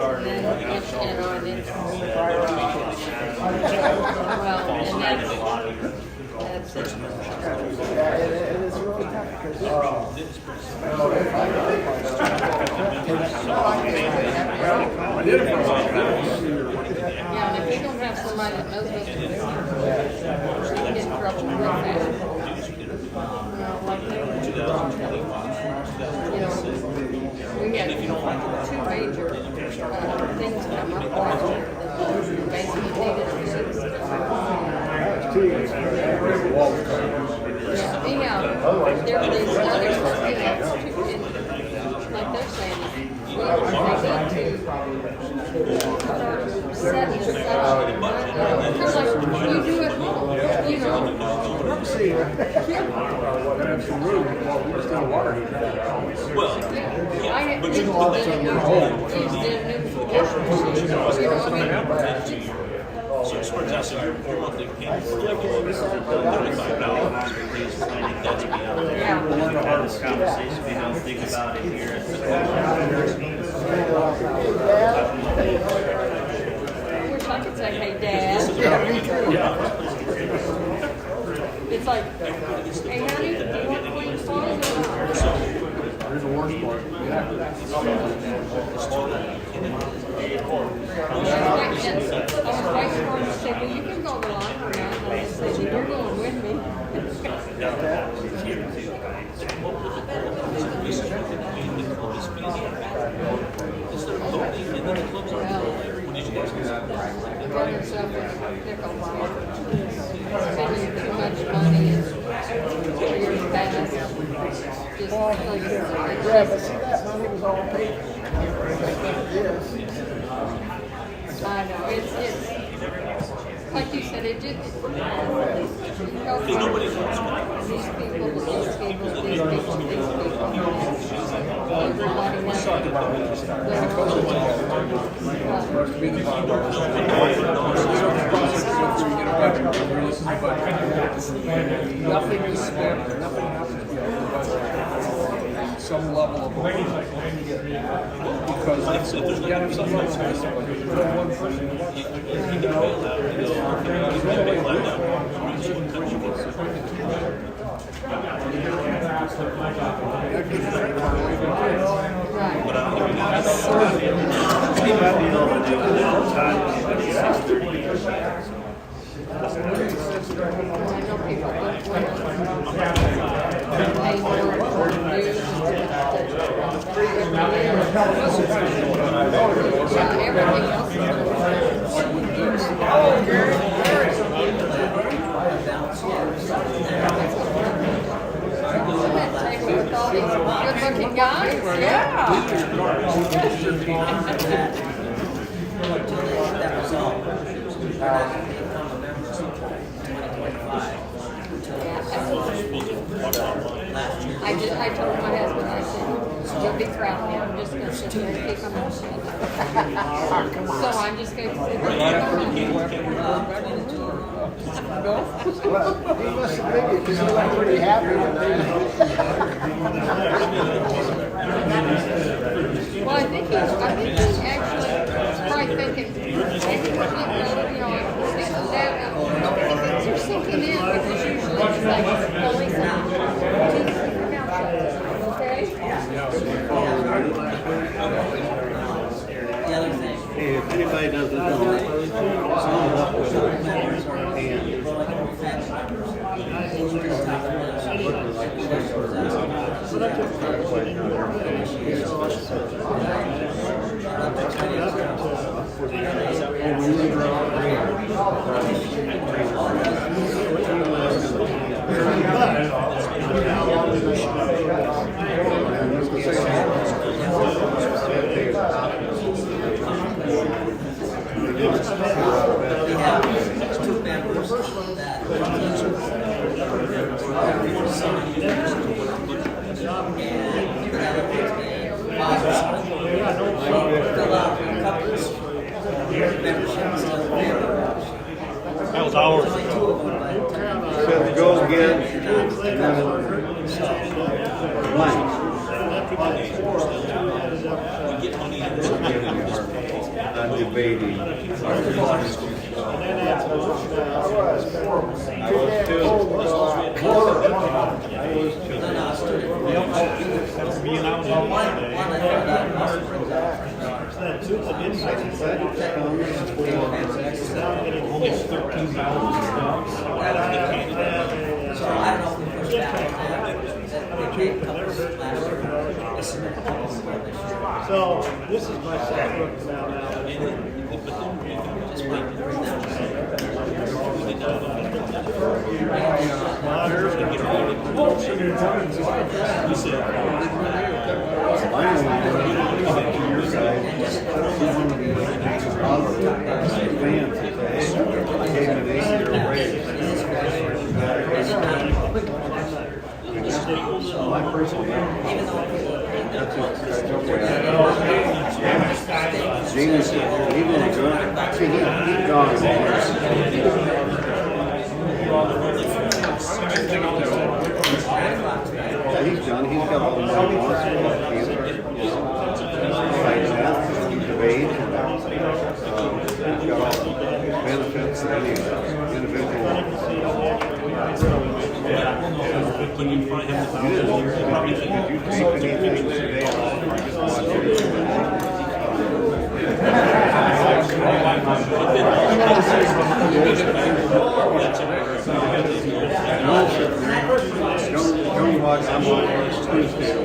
And then, and then, well, and that's it. Yeah, it is really tough because Yeah, and if you don't have somebody that knows what to do, you can get in trouble real fast. Like, we had two major things come up last year that basically needed to fix. Yeah, there are these other things, like they're saying, they need to start setting aside money. Because like you do at home, you know. But you can put that in your home. So for example, your monthly payment for like $35, that's me out there. Yeah. We're going to have this conversation, we don't think about it here. Wish I could say, hey, Dad. It's like, hey, honey, do you want clean clothes or not? Here's the worst part. I was waiting for him to say, well, you can go to the laundry now. And I said, you're going with me. Got himself in a pickle by spending too much money and 2 years past. Just Yeah, but see that money was all paid. I know, it's like you said, it just, you go from these people to these people, these people, these people, these people. Everybody wants to Nothing is spent, nothing happens some level of because that's you gotta have some level of one person. I know people don't pay more for news. Everything else with all these good-looking guys, yeah. I told my husband, I said, you'll be proud of me. I'm just going to sit there and keep my mouth shut. So I'm just going to sit there and keep my mouth Well, he must have been because he was pretty happy with me. Well, I think he's actually probably thinking, maybe we're not you're sinking in because usually it's like police and okay? If anybody doesn't know, someone up with their hands That was ours. Said go again. Blank. We get money out of it. debating. I was too. Being out in only 13,000 stumps. So I don't know if we pushed back on that. They gave a couple of last year. They submitted a couple more this year. So this is my second book now. Just wait to bring that My personal James, even he's gone. Yeah, he's done. He's got all the money he wants for cancer. Besides that, he's of age. He's got all the benefits that any individual. When you find him, Did you take anything today at all? Or just watch it? Don't watch. I'm watching Tuesday.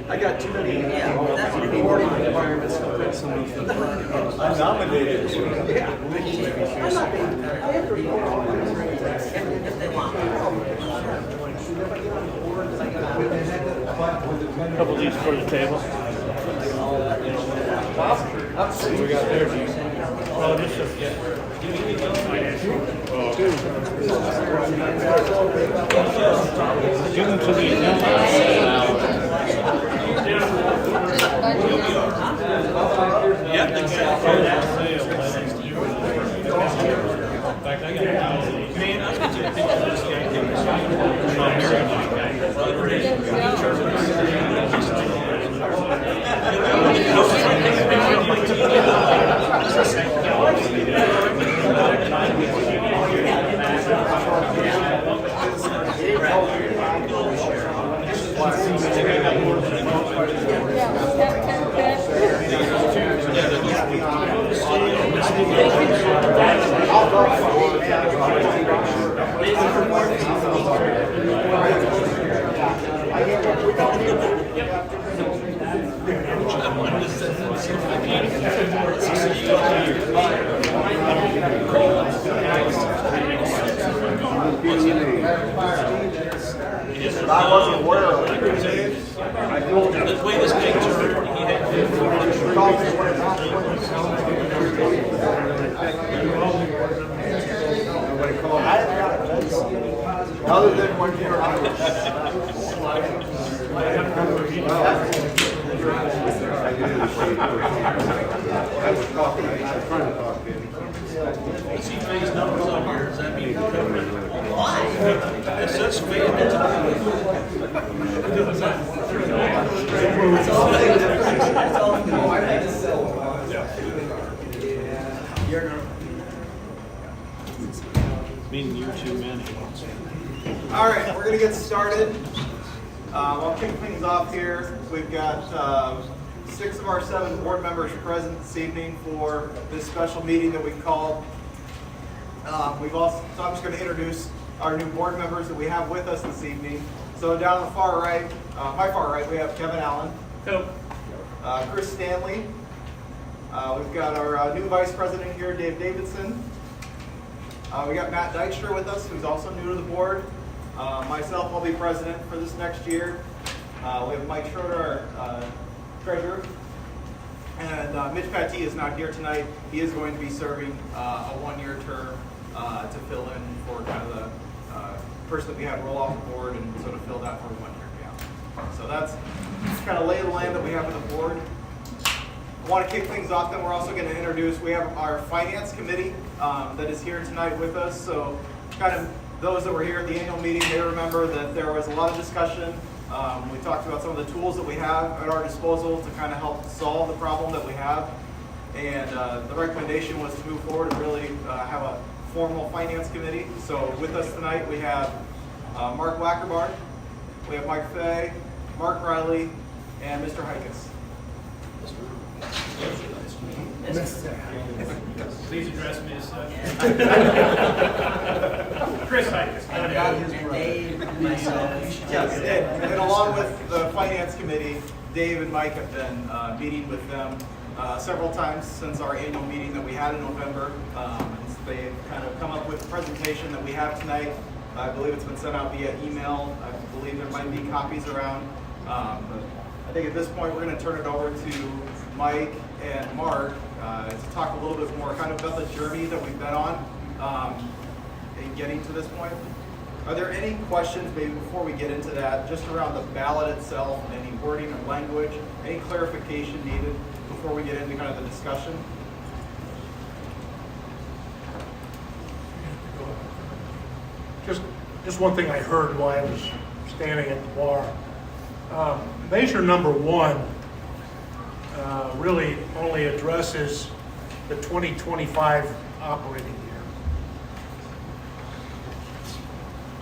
I got too many Yeah, that's what reporting requirements to print some of them. I'm nominated. Yeah. I have to report all my transactions. if they want. Couple of these for the table. We got there. Well, this is, give them to the I wasn't aware of it. The way this guy turned, he had Other than when you're on. I was talking, I was trying to talk to him. see Faye's numbers on here. Does that mean you're covering? Why? It says Faye. Meaning you're too many. All right, we're going to get started. I'll kick things off here. We've got 6 of our 7 board members present this evening for this special meeting that we've called. So I'm just going to introduce our new board members that we have with us this evening. So down on the far right, my far right, we have Kevin Allen. Hello. Chris Stanley. We've got our new vice president here, Dave Davidson. We got Matt Dykstra with us, who's also new to the board. Myself, I'll be president for this next year. We have Mike Schroeder, our treasurer. And Mitch Pattee is not here tonight. He is going to be serving a 1-year term to fill in for kind of the person that we had roll off the board and sort of fill that for a 1-year gap. So that's kind of lay of the land that we have with the board. I want to kick things off, then we're also going to introduce, we have our finance committee that is here tonight with us. So kind of those that were here at the annual meeting, they remember that there was a lot of discussion. We talked about some of the tools that we have at our disposal to kind of help solve the problem that we have. And the recommendation was to move forward and really have a formal finance committee. So with us tonight, we have Mark Wackerbarn, we have Mike Fay, Mark Riley, and Mr. Hikus. Please address me as such. Chris Hikus. And Dave and myself. Yes, and along with the finance committee, Dave and Mike have been meeting with them several times since our annual meeting that we had in November. They've kind of come up with a presentation that we have tonight. I believe it's been sent out via email. I believe there might be copies around. But I think at this point we're going to turn it over to Mike and Mark to talk a little bit more kind of about the journey that we've been on in getting to this point. Are there any questions maybe before we get into that, just around the ballot itself, any wording or language, any clarification needed before we get into kind of the discussion? Just just one thing I heard while I was standing at the bar. Measure number 1 really only addresses the 2025 operating year.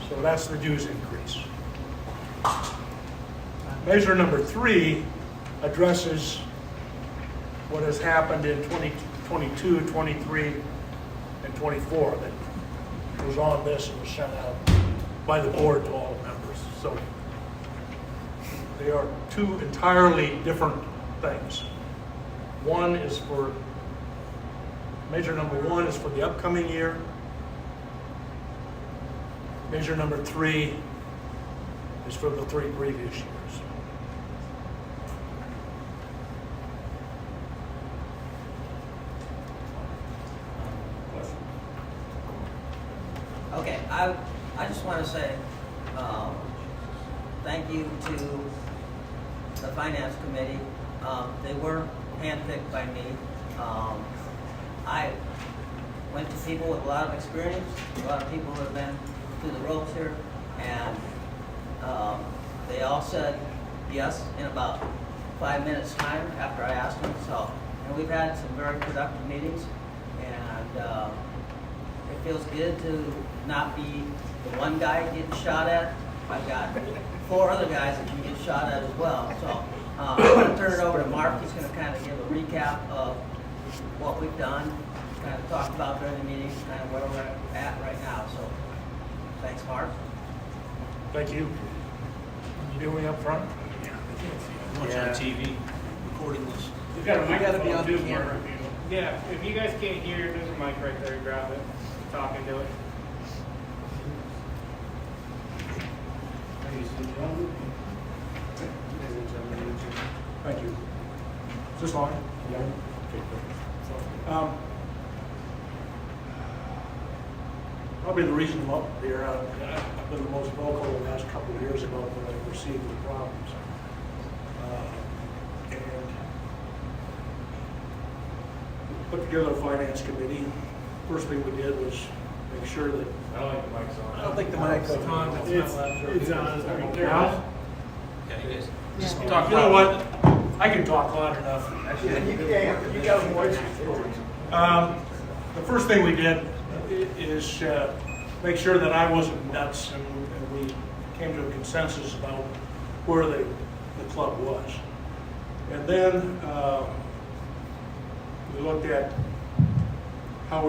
So that's the dues increase. Measure number 3 addresses what has happened in 2022, 23, and 24 that was on this and was sent out by the board to all members. So they are 2 entirely different things. Measure number 1 is for the upcoming year. Measure number 3 is for the 3 previous years. Okay, I just want to say thank you to the Finance Committee. They were handpicked by me. I went to people with a lot of experience, a lot of people who have been through the ropes here, and they all said yes in about 5 minutes time after I asked them. So, and we've had some very productive meetings, and it feels good to not be the one guy getting shot at. I've got 4 other guys that can get shot at as well. So I'm going to turn it over to Mark. He's going to kind of give a recap of what we've done, kind of talk about during the meeting, kind of where we're at right now. So thanks, Mark. Thank you. You do me up front? Watch on TV, recording this. You gotta be on camera. Yeah, if you guys can't hear, there's a mic right there, grab it, talk into it. Thank you. Is this on? Yeah. Okay, good. Probably the reason I'm up here, I've been the most vocal the last couple of years about when I perceived the problems. And put together a finance committee. First thing we did was make sure that. I don't think the mic's on. I don't think the mic's on. It's on. Now? Okay, you guys, just talk You know about what? I can talk loud enough. You got a voice. The first thing we did is make sure that I wasn't nuts, and we came to a consensus about where the club was. And then we looked at how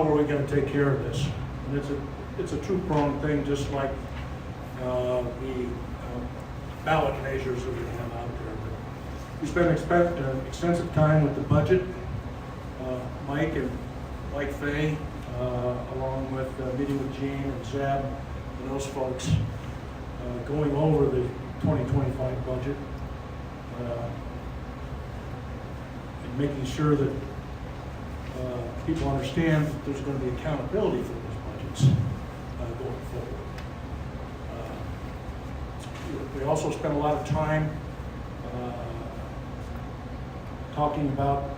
were we going to take care of this? And it's a two-pronged thing, just like the ballot measures that we have out there. We spent extensive time with the budget. Mike Fay, along with meeting with Gene and Zeb and those folks, going over the 2025 budget and making sure that people understand that there's going to be accountability for those budgets going forward. We also spent a lot of time talking about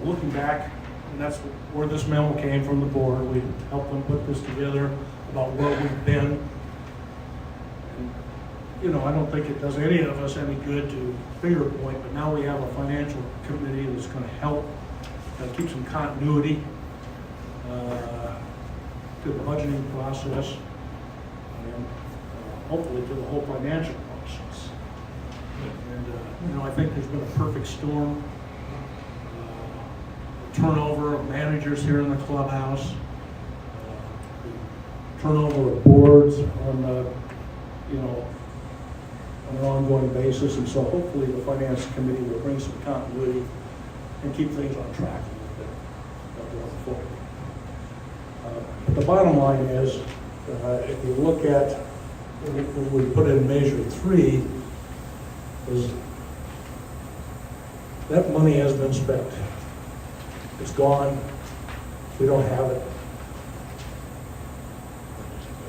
looking back, and that's where this memo came from the board. We helped them put this together about where we've been. And, I don't think it does any of us any good to finger point, but now we have a financial committee that's going to help keep some continuity to the budgeting process and hopefully to the whole financial process. And, I think there's been a perfect storm. Turnover of managers here in the clubhouse, turnover of boards on an ongoing basis, and so hopefully the finance committee will bring some continuity and keep things on track a little bit going forward. But the bottom line is, if you look at what we put in Measure 3, is that money has been spent. It's gone. We don't have it.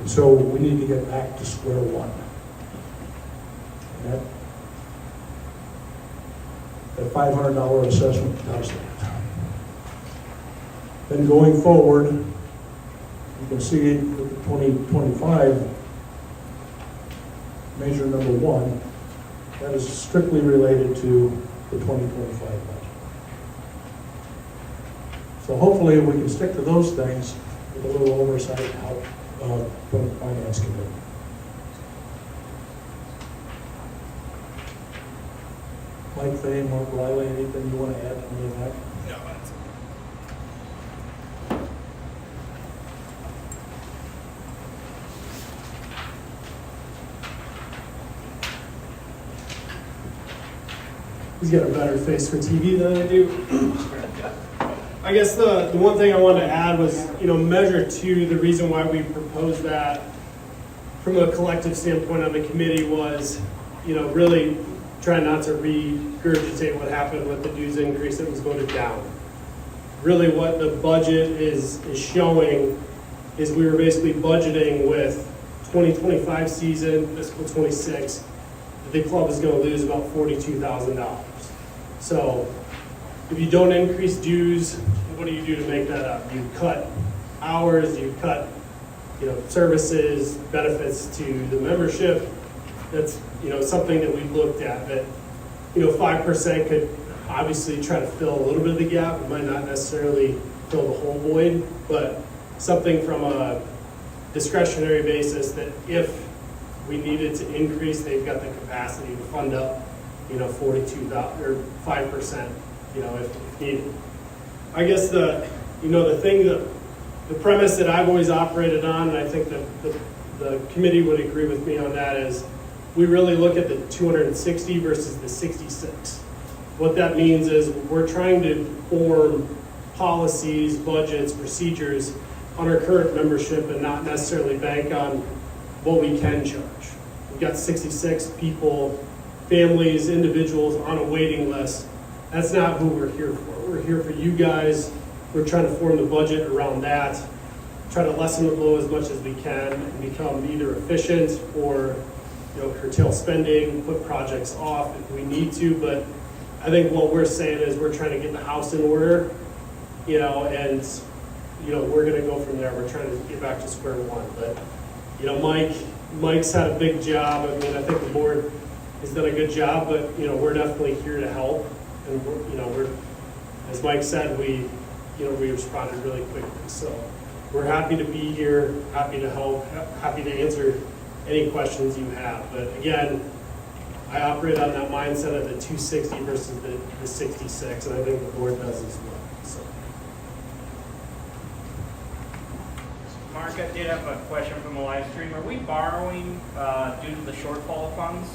And so we need to get back to square one. And that $500 assessment does that. Then going forward, you can see with the 2025 measure number 1, that is strictly related to the 2025 budget. So hopefully we can stick to those things with a little oversight and help from the finance committee. Mike Fay, Mark Riley, anything you want to add to any of that? He's got a better face for TV than I do. I guess the one thing I wanted to add was, measure 2, the reason why we proposed that from a collective standpoint on the committee was, really try not to regurgitate what happened with the dues increase that was voted down. Really what the budget is showing is we were basically budgeting with 2025 season, fiscal 26, the club is going to lose about $42,000. So if you don't increase dues, what do you do to make that up? You cut hours, you cut services, benefits to the membership. That's something that we looked at that 5% could obviously try to fill a little bit of the gap. It might not necessarily fill the whole void, but something from a discretionary basis that if we needed to increase, they've got the capacity to fund up, 42,000 or 5%, if needed. I guess the thing that the premise that I've always operated on, and I think that the committee would agree with me on that, is we really look at the 260 versus the 66. What that means is we're trying to form policies, budgets, procedures on our current membership and not necessarily bank on what we can charge. We've got 66 people, families, individuals on a waiting list. That's not who we're here for. We're here for you guys. We're trying to form the budget around that, try to lessen the blow as much as we can and become either efficient or curtail spending, put projects off if we need to. But I think what we're saying is we're trying to get the house in order, and we're going to go from there. We're trying to get back to square one. But Mike's had a big job. I mean, I think the board has done a good job, but we're definitely here to help. And we're as Mike said, we responded really quickly. So we're happy to be here, happy to help, happy to answer any questions you have. But again, I operate on that mindset of the 260 versus the 66, and I think the board does as well. So. Mark, I did have a question from the live stream. Are we borrowing due to the shortfall of funds?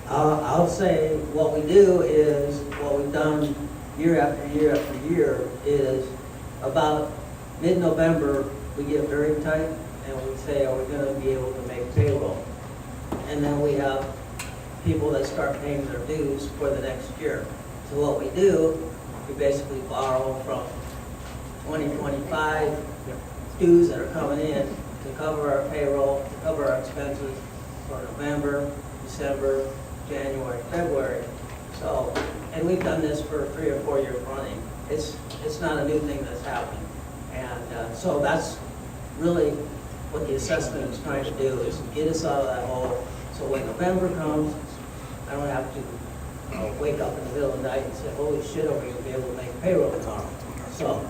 I'll say what we do is, what we've done year after year after year is about mid-November, we get very tight and we say, are we going to be able to make payroll? And then we have people that start paying their dues for the next year. So what we do, we basically borrow from 2025 dues that are coming in to cover our payroll, to cover our expenses for November, December, January, February. So, and we've done this for 3 or 4 years running. It's not a new thing that's happening. And so that's really what the assessment is trying to do, is get us out of that hole. So when November comes, I don't have to wake up in the middle of the night and say, holy shit, are we going to be able to make payroll tomorrow? So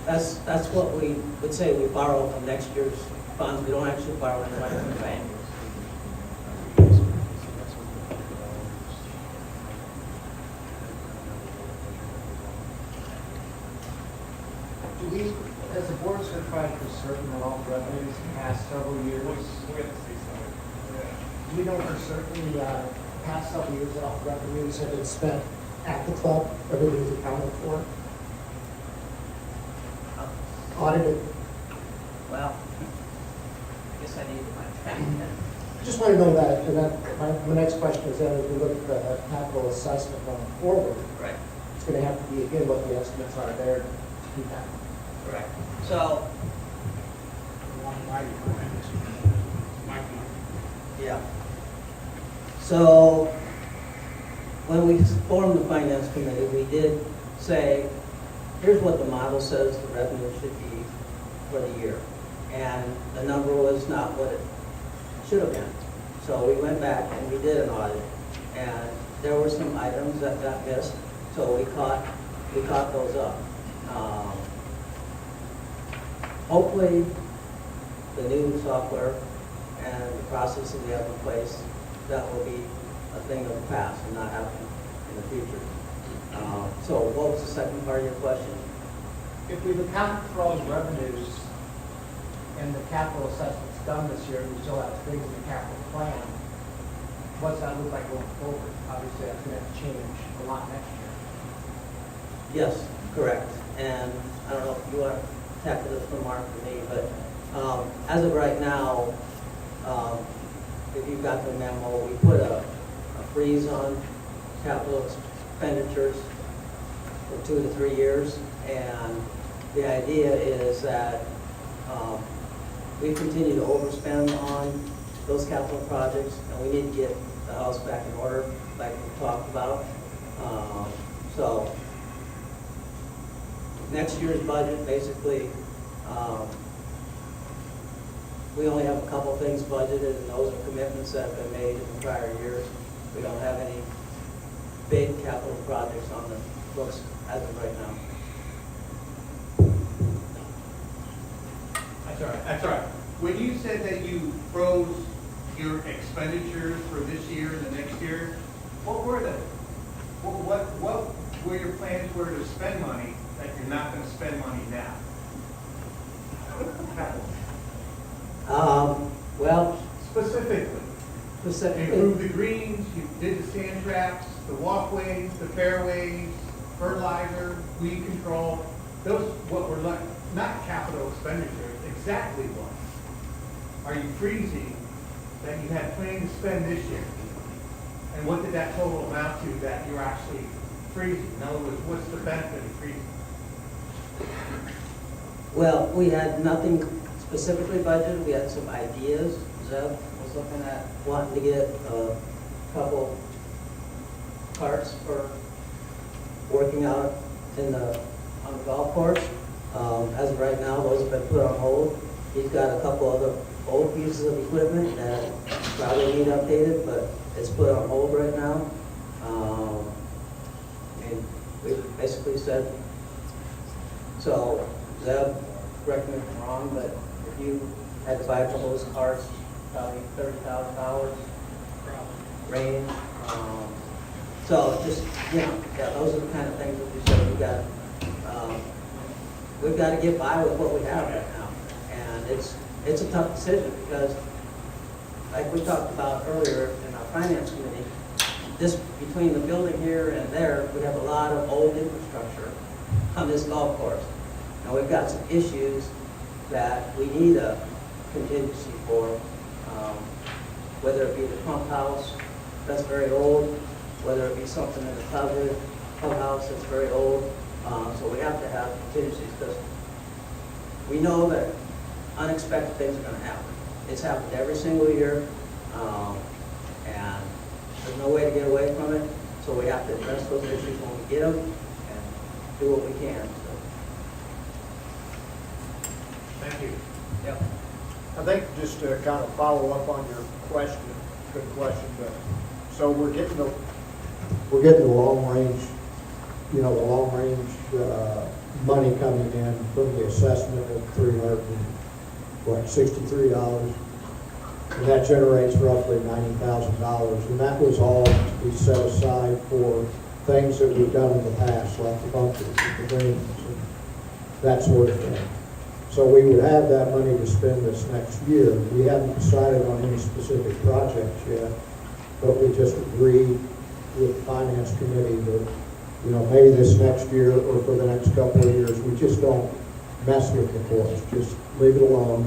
that's what we would say we borrow from next year's funds. We don't actually borrow any money from the bank. Do we, as a board certified for certain that all revenues past several years? Do we know for certain past several years that all revenues have been spent at the club, everything's accounted for? Audited? Well, I guess I need to find that. I just want to know that, and that, my next question is that if we look at the capital assessment going forward, Right. it's going to have to be, again, what the estimates are there to do that. Correct. So, yeah. So, when we formed the finance committee, we did say, here's what the model says the revenue should be for the year. And the number was not what it should have been. So we went back and we did an audit. And there were some items that got missed, so we caught those up. Hopefully, the new software and the processes we have in place, that will be a thing of the past and not happen in the future. So what was the second part of your question? If we've accounted for all the revenues and the capital assessments done this year, we still have things in the capital plan, what's that look like going forward? Obviously, that's going to have to change a lot next year. Yes, correct. And I don't know if you want to tackle this remark for me, but as of right now, if you've got the memo, we put a freeze on capital expenditures for 2 to 3 years. And the idea is that we continue to overspend on those capital projects, and we need to get the house back in order, like we talked about. So next year's budget, basically, we only have a couple things budgeted, and those are commitments that have been made in the prior years. We don't have any big capital projects on the books as of right now. That's all right. When you said that you froze your expenditures for this year and the next year, what were the, what were your plans were to spend money that you're not going to spend money now? Well, Specifically, improve the greens, you did the sand traps, the walkways, the fairways, fertilizer, weed control. Those what were like, not capital expenditures, exactly what are you freezing that you had planned to spend this year? And what did that total amount to that you're actually freezing? In other words, what's the benefit of freezing? well, we had nothing specifically budgeted. We had some ideas. Zeb was looking at wanting to get a couple carts for working out on the golf course. As of right now, those have been put on hold. He's got a couple other old pieces of equipment that probably need updated, but it's put on hold right now. And we basically said, so Zeb, correct me if I'm wrong, but if you had to buy a couple of those cars, probably $30,000 range. So just, yeah, those are the kind of things that we said we've got to get by with what we have right now. And it's a tough decision because, like we talked about earlier in our finance committee, this between the building here and there, we have a lot of old infrastructure on this golf course. Now we've got some issues that we need a contingency for, whether it be the pump house that's very old, whether it be something in the clubhouse that's very old. So we have to have contingencies because we know that unexpected things are going to happen. It's happened every single year, and there's no way to get away from it. So we have to address those issues when we get them and do what we can. So. Thank you. Yep. I think just to kind of follow up on your question, good question, but so we're getting the long range, the long range money coming in from the assessment of $63, and that generates roughly $90,000, and that was all to be set aside for things that we've done in the past, like the bunkers, the drains, and that sort of thing. So we would have that money to spend this next year. We haven't decided on any specific projects yet, but we just agreed with the finance committee that, maybe this next year or for the next couple of years, we just don't mess with the course. Just leave it alone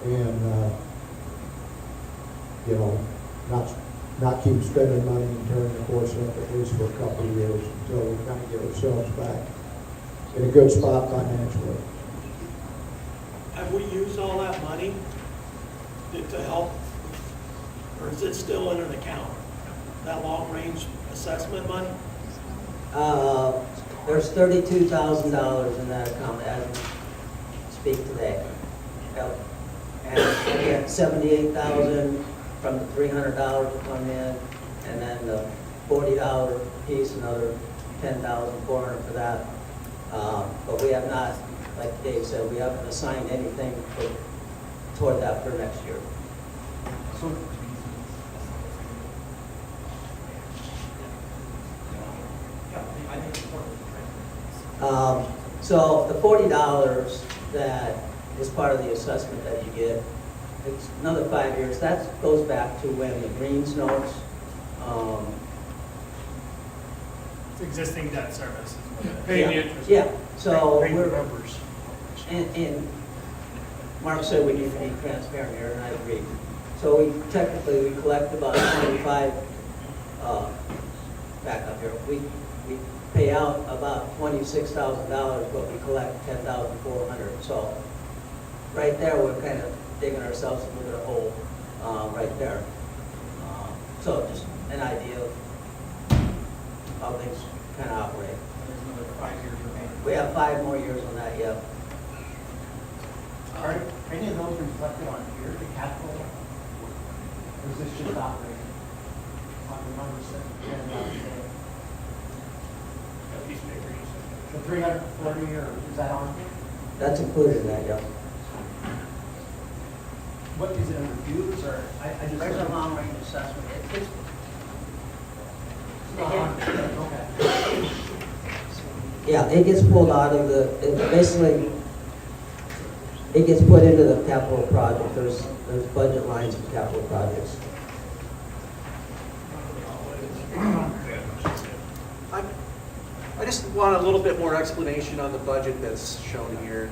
and, not keep spending money and turning the course up at least for a couple of years until we kind of get ourselves back in a good spot financially. Have we used all that money to help, or is it still in an account? that long-range assessment money? There's $32,000 in that account as we speak today. Yep. And we get 78,000 from the $300 to come in, and then the $40 piece, another 10,400 for that. But we have not, like Dave said, we haven't assigned anything toward that for next year. So the $40 that is part of the assessment that you get, it's another 5 years. That goes back to when the Greens notes. It's existing debt service. Paying the interest. Yeah, so Paying the we're, numbers. and Mark said we need to be transparent here, and I agree. So we technically, we collect about 25, back up here, we pay out about $26,000, but we collect 10,400. So right there, we're kind of digging ourselves a little bit of hole, right there. So just an idea of how things kind of operate. There's another 5 years remaining. We have 5 more years on that, yeah. Are any of those reflected on here, the capital? Or is this just operating on the numbers that you have out today? That piece of paper you said. The 340, or is that on here? That's included in that, yeah. What is it under dues, or I just? There's a long range assessment. It's Okay. yeah, it gets pulled out of the, basically, it gets put into the capital project. There's budget lines of capital projects. I just want a little bit more explanation on the budget that's shown here.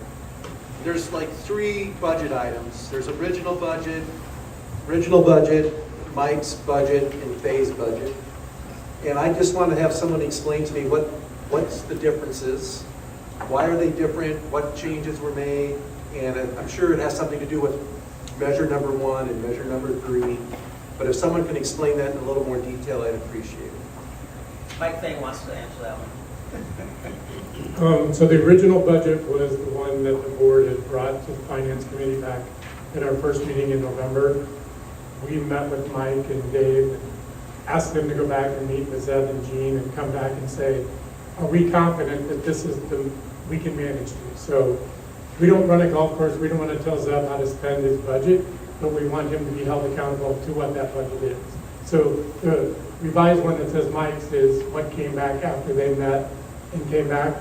There's like 3 budget items. There's original budget, Mike's budget, and Faye's budget. And I just want to have someone explain to me what's the differences, why are they different, what changes were made, and I'm sure it has something to do with measure number 1 and measure number 3. But if someone can explain that in a little more detail, I'd appreciate it. Mike Fay wants to answer that one. So the original budget was the one that the board had brought to the Finance Committee back at our first meeting in November. We met with Mike and Dave and asked them to go back and meet with Zeb and Jean and come back and say, are we confident that this is we can manage this? So we don't run a golf course, we don't want to tell Zeb how to spend his budget, but we want him to be held accountable to what that budget is. So the revised one that says Mike's is what came back after they met and came back.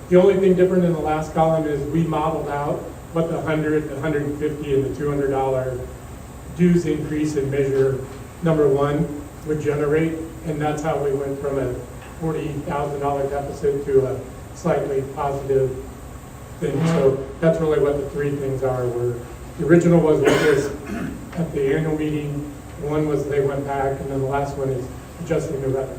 The only thing different in the last column is we modeled out what the 100, the 150, and the $200 dues increase in measure number 1 would generate, and that's how we went from a $40,000 deficit to a slightly positive thing. So that's really what the 3 things are. Where the original was what was at the annual meeting, one was they went back, and then the last one is adjusting the revenue.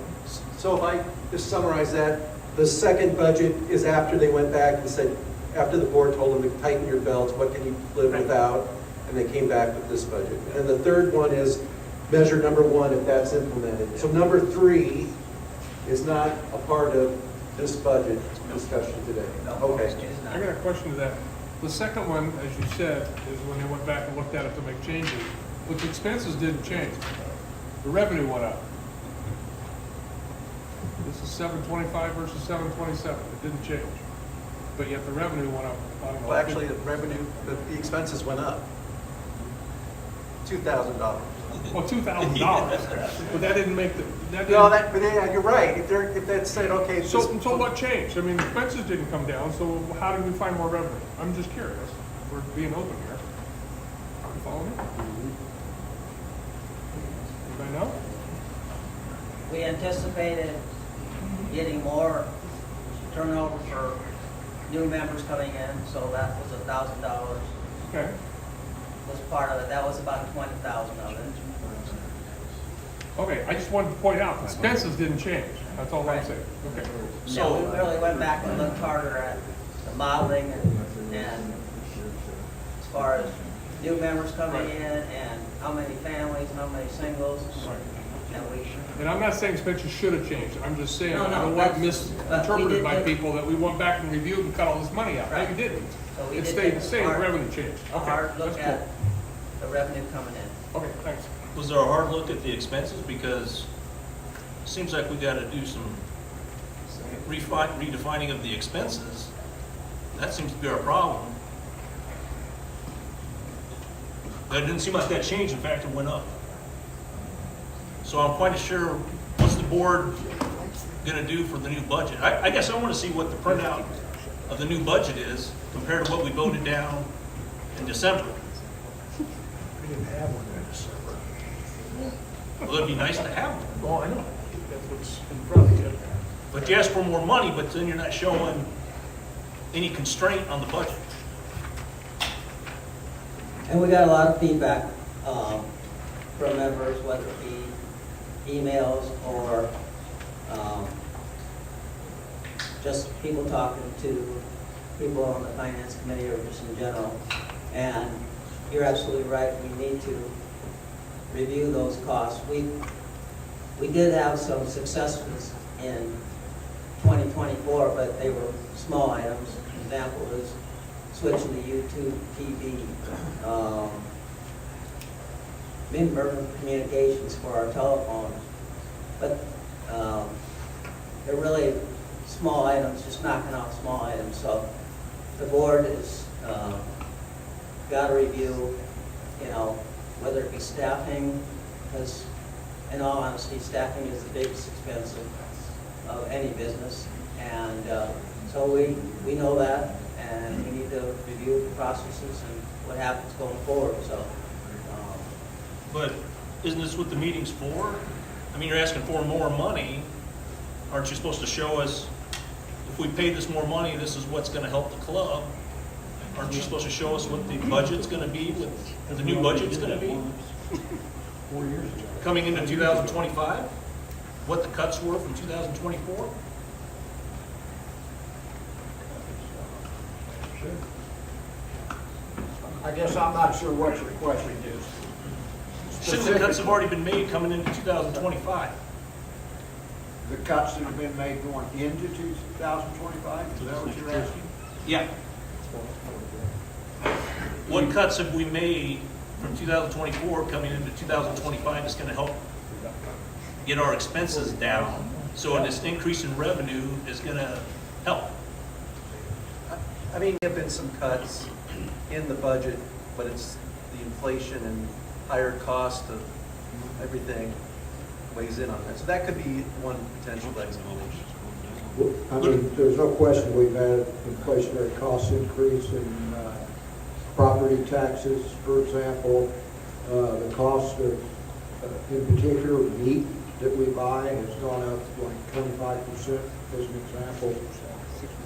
So if I just summarize that, the second budget is after they went back and said, after the board told them to tighten your belts, what can you live without? And they came back with this budget. And the third one is measure number 1, if that's implemented. So number 3 is not a part of this budget discussion today. Okay. I got a question to that. The second one, as you said, is when they went back and looked at it to make changes, but the expenses didn't change. The revenue went up. This is 725 versus 727. It didn't change. But yet the revenue went up. I don't know. Well, actually, the revenue, the expenses went up. $2,000. Well, $2,000. But that didn't make the, that No, didn't. but yeah, you're right. If that said, okay. So what changed? I mean, expenses didn't come down, so how did we find more revenue? I'm just curious. We're being open here. Are you following me? Anybody know? We anticipated getting more turnover for new members coming in, so that was $1,000. Okay. Was part of it. That was about 20,000 of it. Okay, I just wanted to point out, expenses didn't change. That's all I'm saying. Okay. So we really went back and looked harder at the modeling and as far as new members coming in and how many families and how many singles. And we, And I'm not saying expenses should have changed, I'm just saying, No, I no, don't want it that's- we misinterpreted did by that. people that we went back and reviewed and cut all this money out. No, Right. we didn't. So we It did stayed take the same, hard- revenue changed. a Okay, hard look that's at cool. the revenue coming in. Okay, thanks. Was there a hard look at the expenses? Because it seems like we gotta do some redefining of the expenses. That seems to be our problem. That didn't seem like that changed, in fact, it went up. So I'm quite sure, what's the board gonna do for the new budget? I guess I wanna see what the printout of the new budget is compared to what we voted down in December. We didn't have one in December. Well, it'd be nice to have one. Well, I know, that's what's in front of you. But you ask for more money, but then you're not showing any constraint on the budget. And we got a lot of feedback from members, whether it be emails or just people talking to people on the finance committee or just in general. And you're absolutely right, we need to review those costs. We did have some successes in 2024, but they were small items. An example is switching to YouTube TV, member communications for our telephones. But they're really small items, just knocking out small items. So the board has got to review, whether it be staffing, because in all honesty, staffing is the biggest expense of any business. And so we know that, and we need to review the processes and what happens going forward. So, But isn't this what the meeting's for? I mean, you're asking for more money. Aren't you supposed to show us, if we pay this more money, this is what's gonna help the club? Aren't you supposed to show us what the budget's gonna be, what the new budget's gonna be? 4 years ago. Coming into 2025? What the cuts were from 2024? I guess I'm not sure what your question is. Shouldn't the cuts have already been made coming into 2025? The cuts that have been made going into 2025, is that what you're asking? Yeah. What cuts have we made from 2024 coming into 2025 that's gonna help get our expenses down? So this increase in revenue is gonna help. I mean, there have been some cuts in the budget, but it's the inflation and higher cost of everything weighs in on that. So that could be one potential explanation. I mean, there's no question we've had inflationary cost increase in property taxes, for example. The cost of, in particular, meat that we buy has gone up like 25% as an example.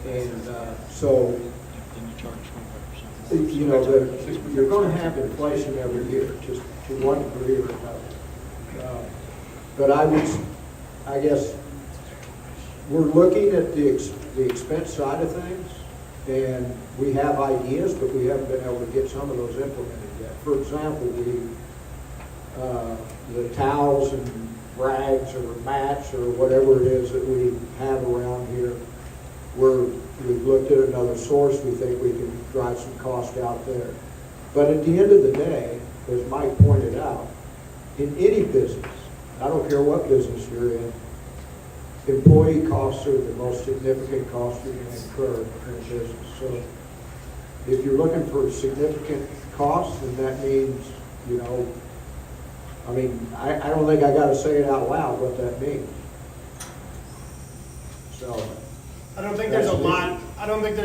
And so, you're going to have inflation every year, just to one degree or another. But I guess, we're looking at the expense side of things, and we have ideas, but we haven't been able to get some of those implemented yet. For example, the towels and rags or mats or whatever it is that we have around here, we've looked at another source. We think we can drive some cost out there. But at the end of the day, as Mike pointed out, in any business, I don't care what business you're in, employee costs are the most significant cost you're going to incur in a business. So if you're looking for significant costs, then that means, I don't think I got to say it out loud what that means. So I don't think there's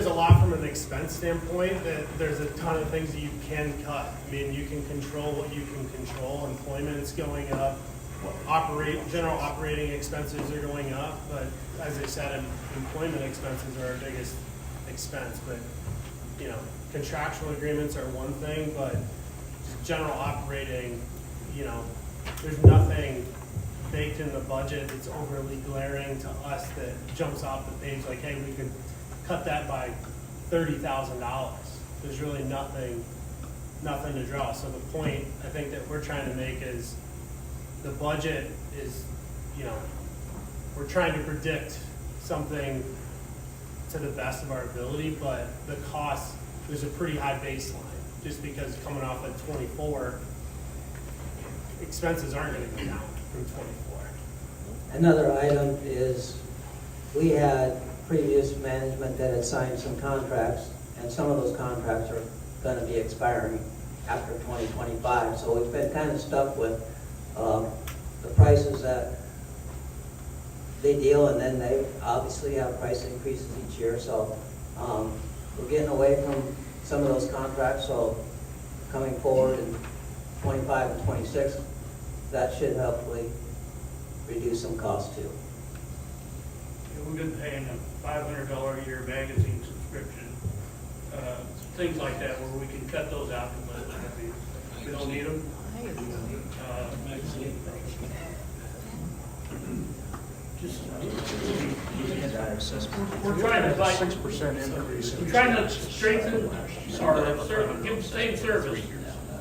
a lot from an expense standpoint. That there's a ton of things that you can cut. I mean, you can control what you can control. Employment's going up. General operating expenses are going up, but as I said, employment expenses are our biggest expense. But contractual agreements are one thing, but just general operating, there's nothing baked in the budget that's overly glaring to us that jumps off the page like, hey, we could cut that by $30,000. There's really nothing to draw. So the point I think that we're trying to make is, the budget is, you know, we're trying to predict something to the best of our ability, but the cost is a pretty high baseline, just because coming off of 24, expenses aren't gonna go down from 24. Another item is, we had previous management that had signed some contracts, and some of those contracts are gonna be expiring after 2025, so we've been kind of stuck with the prices that they deal, and then they obviously have price increases each year, so we're getting away from some of those contracts, so coming forward in 25 and 26, that should hopefully reduce some costs too. We've been paying a $500 a year magazine subscription, things like that, where we can cut those out completely. We don't need them. We're trying to fight 6% increase. We're trying to strengthen our service, give the same service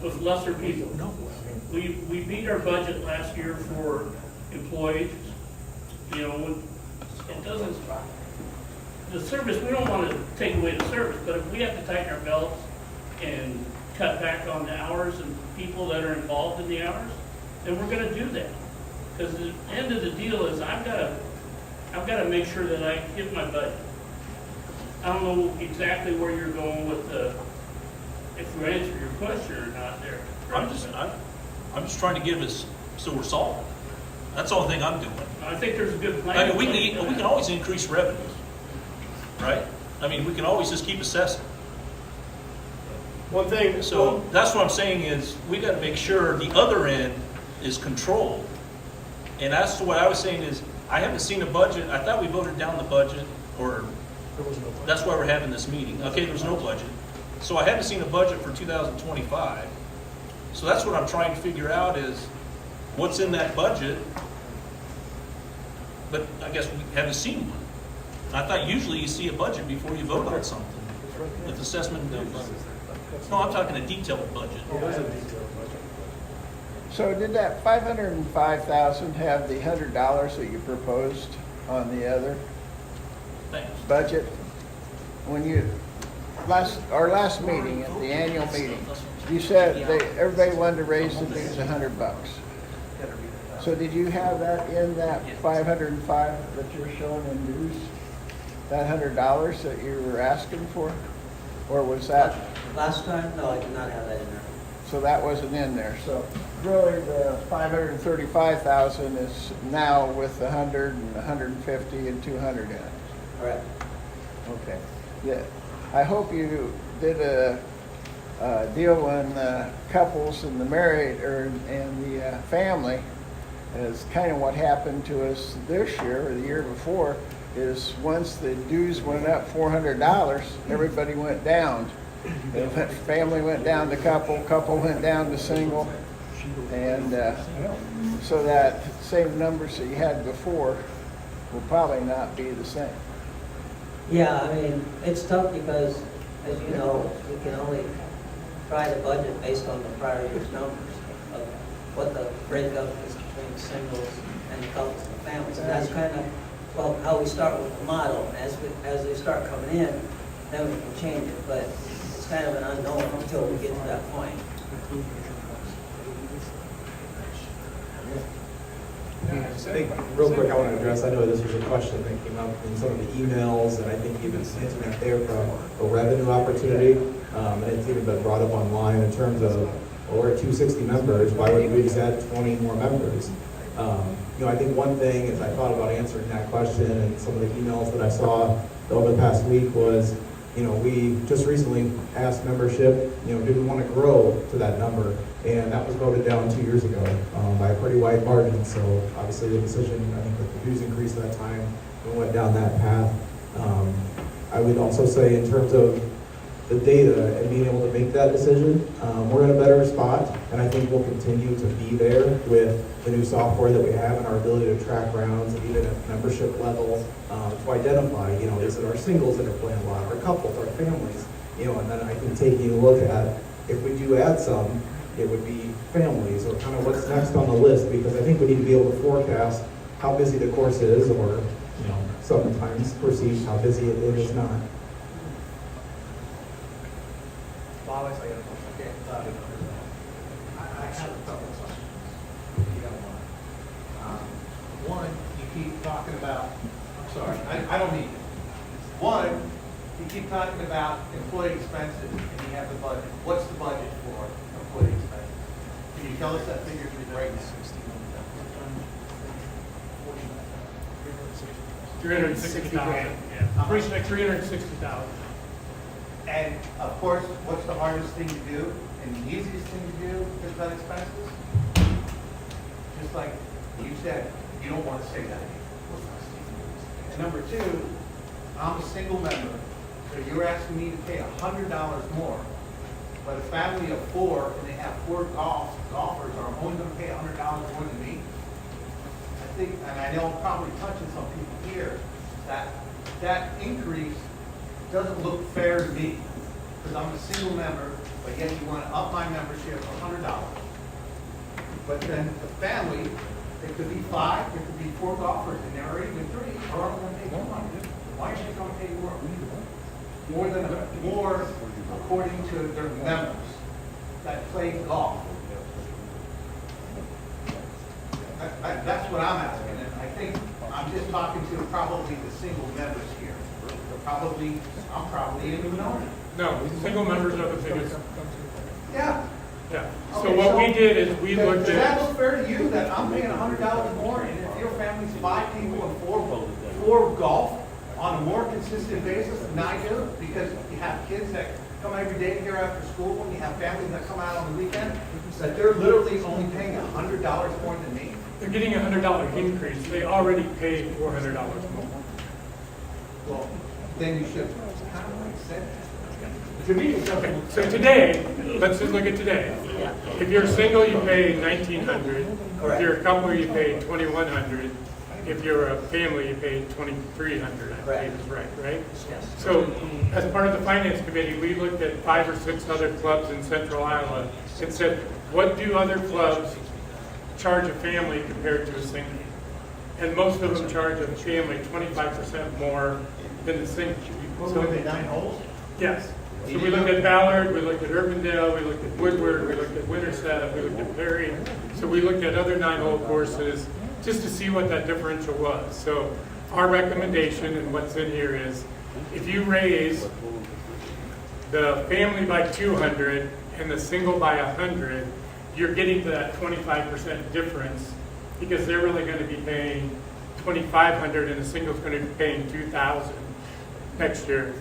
with lesser people. We beat our budget last year for employees. You know, it doesn't, the service, we don't want to take away the service, but if we have to tighten our belts and cut back on the hours and people that are involved in the hours, then we're gonna do that. Because the end of the deal is I've got to make sure that I hit my budget. I don't know exactly where you're going with the, if you answer your question or not there. I'm just trying to give us, so we're solving. That's the only thing I'm doing. I think there's a good plan. I mean, we can always increase revenues, right? I mean, we can always just keep assessing. One thing, So that's what I'm saying is, we gotta make sure the other end is controlled. And that's what I was saying is, I haven't seen a budget, I thought we voted down the budget, or that's why we're having this meeting. Okay, there was no budget. So I haven't seen a budget for 2025. So that's what I'm trying to figure out is, what's in that budget? But I guess we haven't seen one. I thought usually you see a budget before you vote on something, with assessment of, no, I'm talking a detailed budget. So did that 505,000 have the $100 that you proposed on the other Thanks. budget? When you, our last meeting, at the annual meeting, you said everybody wanted to raise the dues $100. So did you have that in that 505 that you're showing in dues? That $100 that you were asking for? Or was that? Last time, no, I did not have that in there. So that wasn't in there. So really the 535,000 is now with the 100 and 150 and 200 in it. Correct. Okay. Yeah. I hope you did a deal on the couples and the married and the family. Is kind of what happened to us this year or the year before. Is once the dues went up $400, everybody went down. The family went down to couple went down to single, and so that same numbers that you had before will probably not be the same. Yeah, I mean, it's tough because, as you know, we can only try to budget based on the prior year's numbers of what the breakup is between singles and couples and families. And that's kind of, well, how we start with the model. As they start coming in, then we can change it. But it's kind of an unknown until we get to that point. I think, real quick, I want to address, I know this was a question that came up in some of the emails, and I think even hinting at there from a revenue opportunity, and it's even been brought up online in terms of, well, we're at 260 members, why would we just add 20 more members? You know, I think one thing as I thought about answering that question and some of the emails that I saw over the past week was, you know, we just recently asked membership, you know, did we want to grow to that number? And that was voted down 2 years ago by a pretty wide margin. So obviously the decision, I think with the dues increase at that time, we went down that path. I would also say in terms of the data and being able to make that decision, we're in a better spot. And I think we'll continue to be there with the new software that we have and our ability to track rounds, and even at membership level, to identify, you know, is it our singles that are playing a lot, our couples, our families, you know, and then I think taking a look at if we do add some, it would be families, or kind of what's next on the list, because I think we need to be able to forecast how busy the course is, or, sometimes perceive how busy it is not. Wallace, I got a question. Okay, I have a couple of questions, if you don't mind. One, you keep talking about, I'm sorry, I don't need it. One, you keep talking about employee expenses, and you have the budget. What's the budget for employee expenses? Can you tell us that figure right now? 360,000. Yeah. 360,000. And of course, what's the hardest thing to do and the easiest thing to do is cut expenses? Just like you said, you don't want to say that. And number two, I'm a single member, so you're asking me to pay $100 more. But a family of four, and they have four golfers, are only going to pay $100 more than me. I think, and I know I'm probably touching some people here, that increase doesn't look fair to me, because I'm a single member, but yet you want to up my membership $100. But then the family, it could be five, it could be four golfers, and there are even three, are only going to pay $200. Why are they going to pay more? More according to their members that play golf. That's what I'm asking, and I think I'm just talking to probably the single members here. I'm probably in the minority. No, single members are the biggest. Yeah. Yeah. So Okay, what we did is we looked Does that at. look fair to you that I'm paying $100 more, and if your family's five people and four golf on a more consistent basis than I do, because you have kids that come every day here after school, and you have families that come out on the weekend, that they're literally only paying $100 more than me? They're getting a $100 increase. They already paid $400 more. Well, then you should kind of like say that. To me, it doesn't Okay, look so fair. today, let's just look at today. If you're single, you pay $1,900. If you're a couple, you pay $2,100. If you're a family, you pay $2,300. I believe is right? Yes. So, as part of the finance committee, we looked at 5 or 6 other clubs in central Iowa and said, what do other clubs charge a family compared to a single? And most of them charge a family 25% more than the single. So are they 9 holes? Yes. So we looked at Ballard, we looked at Urbandale, we looked at Woodward, we looked at Winterset, we looked at Perry. So we looked at other 9-hole courses just to see what that differential was. So our recommendation and what's in here is if you raise the family by 200 and the single by 100, you're getting to that 25% difference because they're really going to be paying $2,500 and the single's going to be paying $2,000 next year.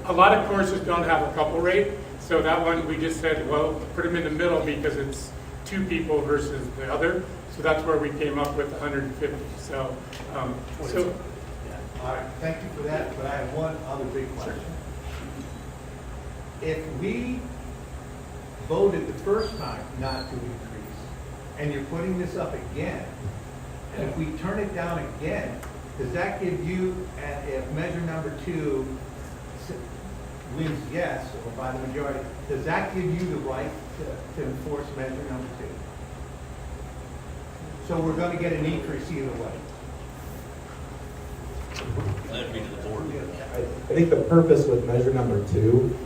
A lot of courses don't have a couple rate, so that one we just said, well, put them in the middle because it's 2 people versus the other. So that's where we came up with 150. So, All right, thank you for that, but I have one other big question. If we voted the first time not to increase, and you're putting this up again, and if we turn it down again, does that give you, if measure number 2 wins yes, or by the majority, does that give you the right to enforce measure number 2? So we're going to get an increase either way. That'd be to the board. I think the purpose with measure number 2,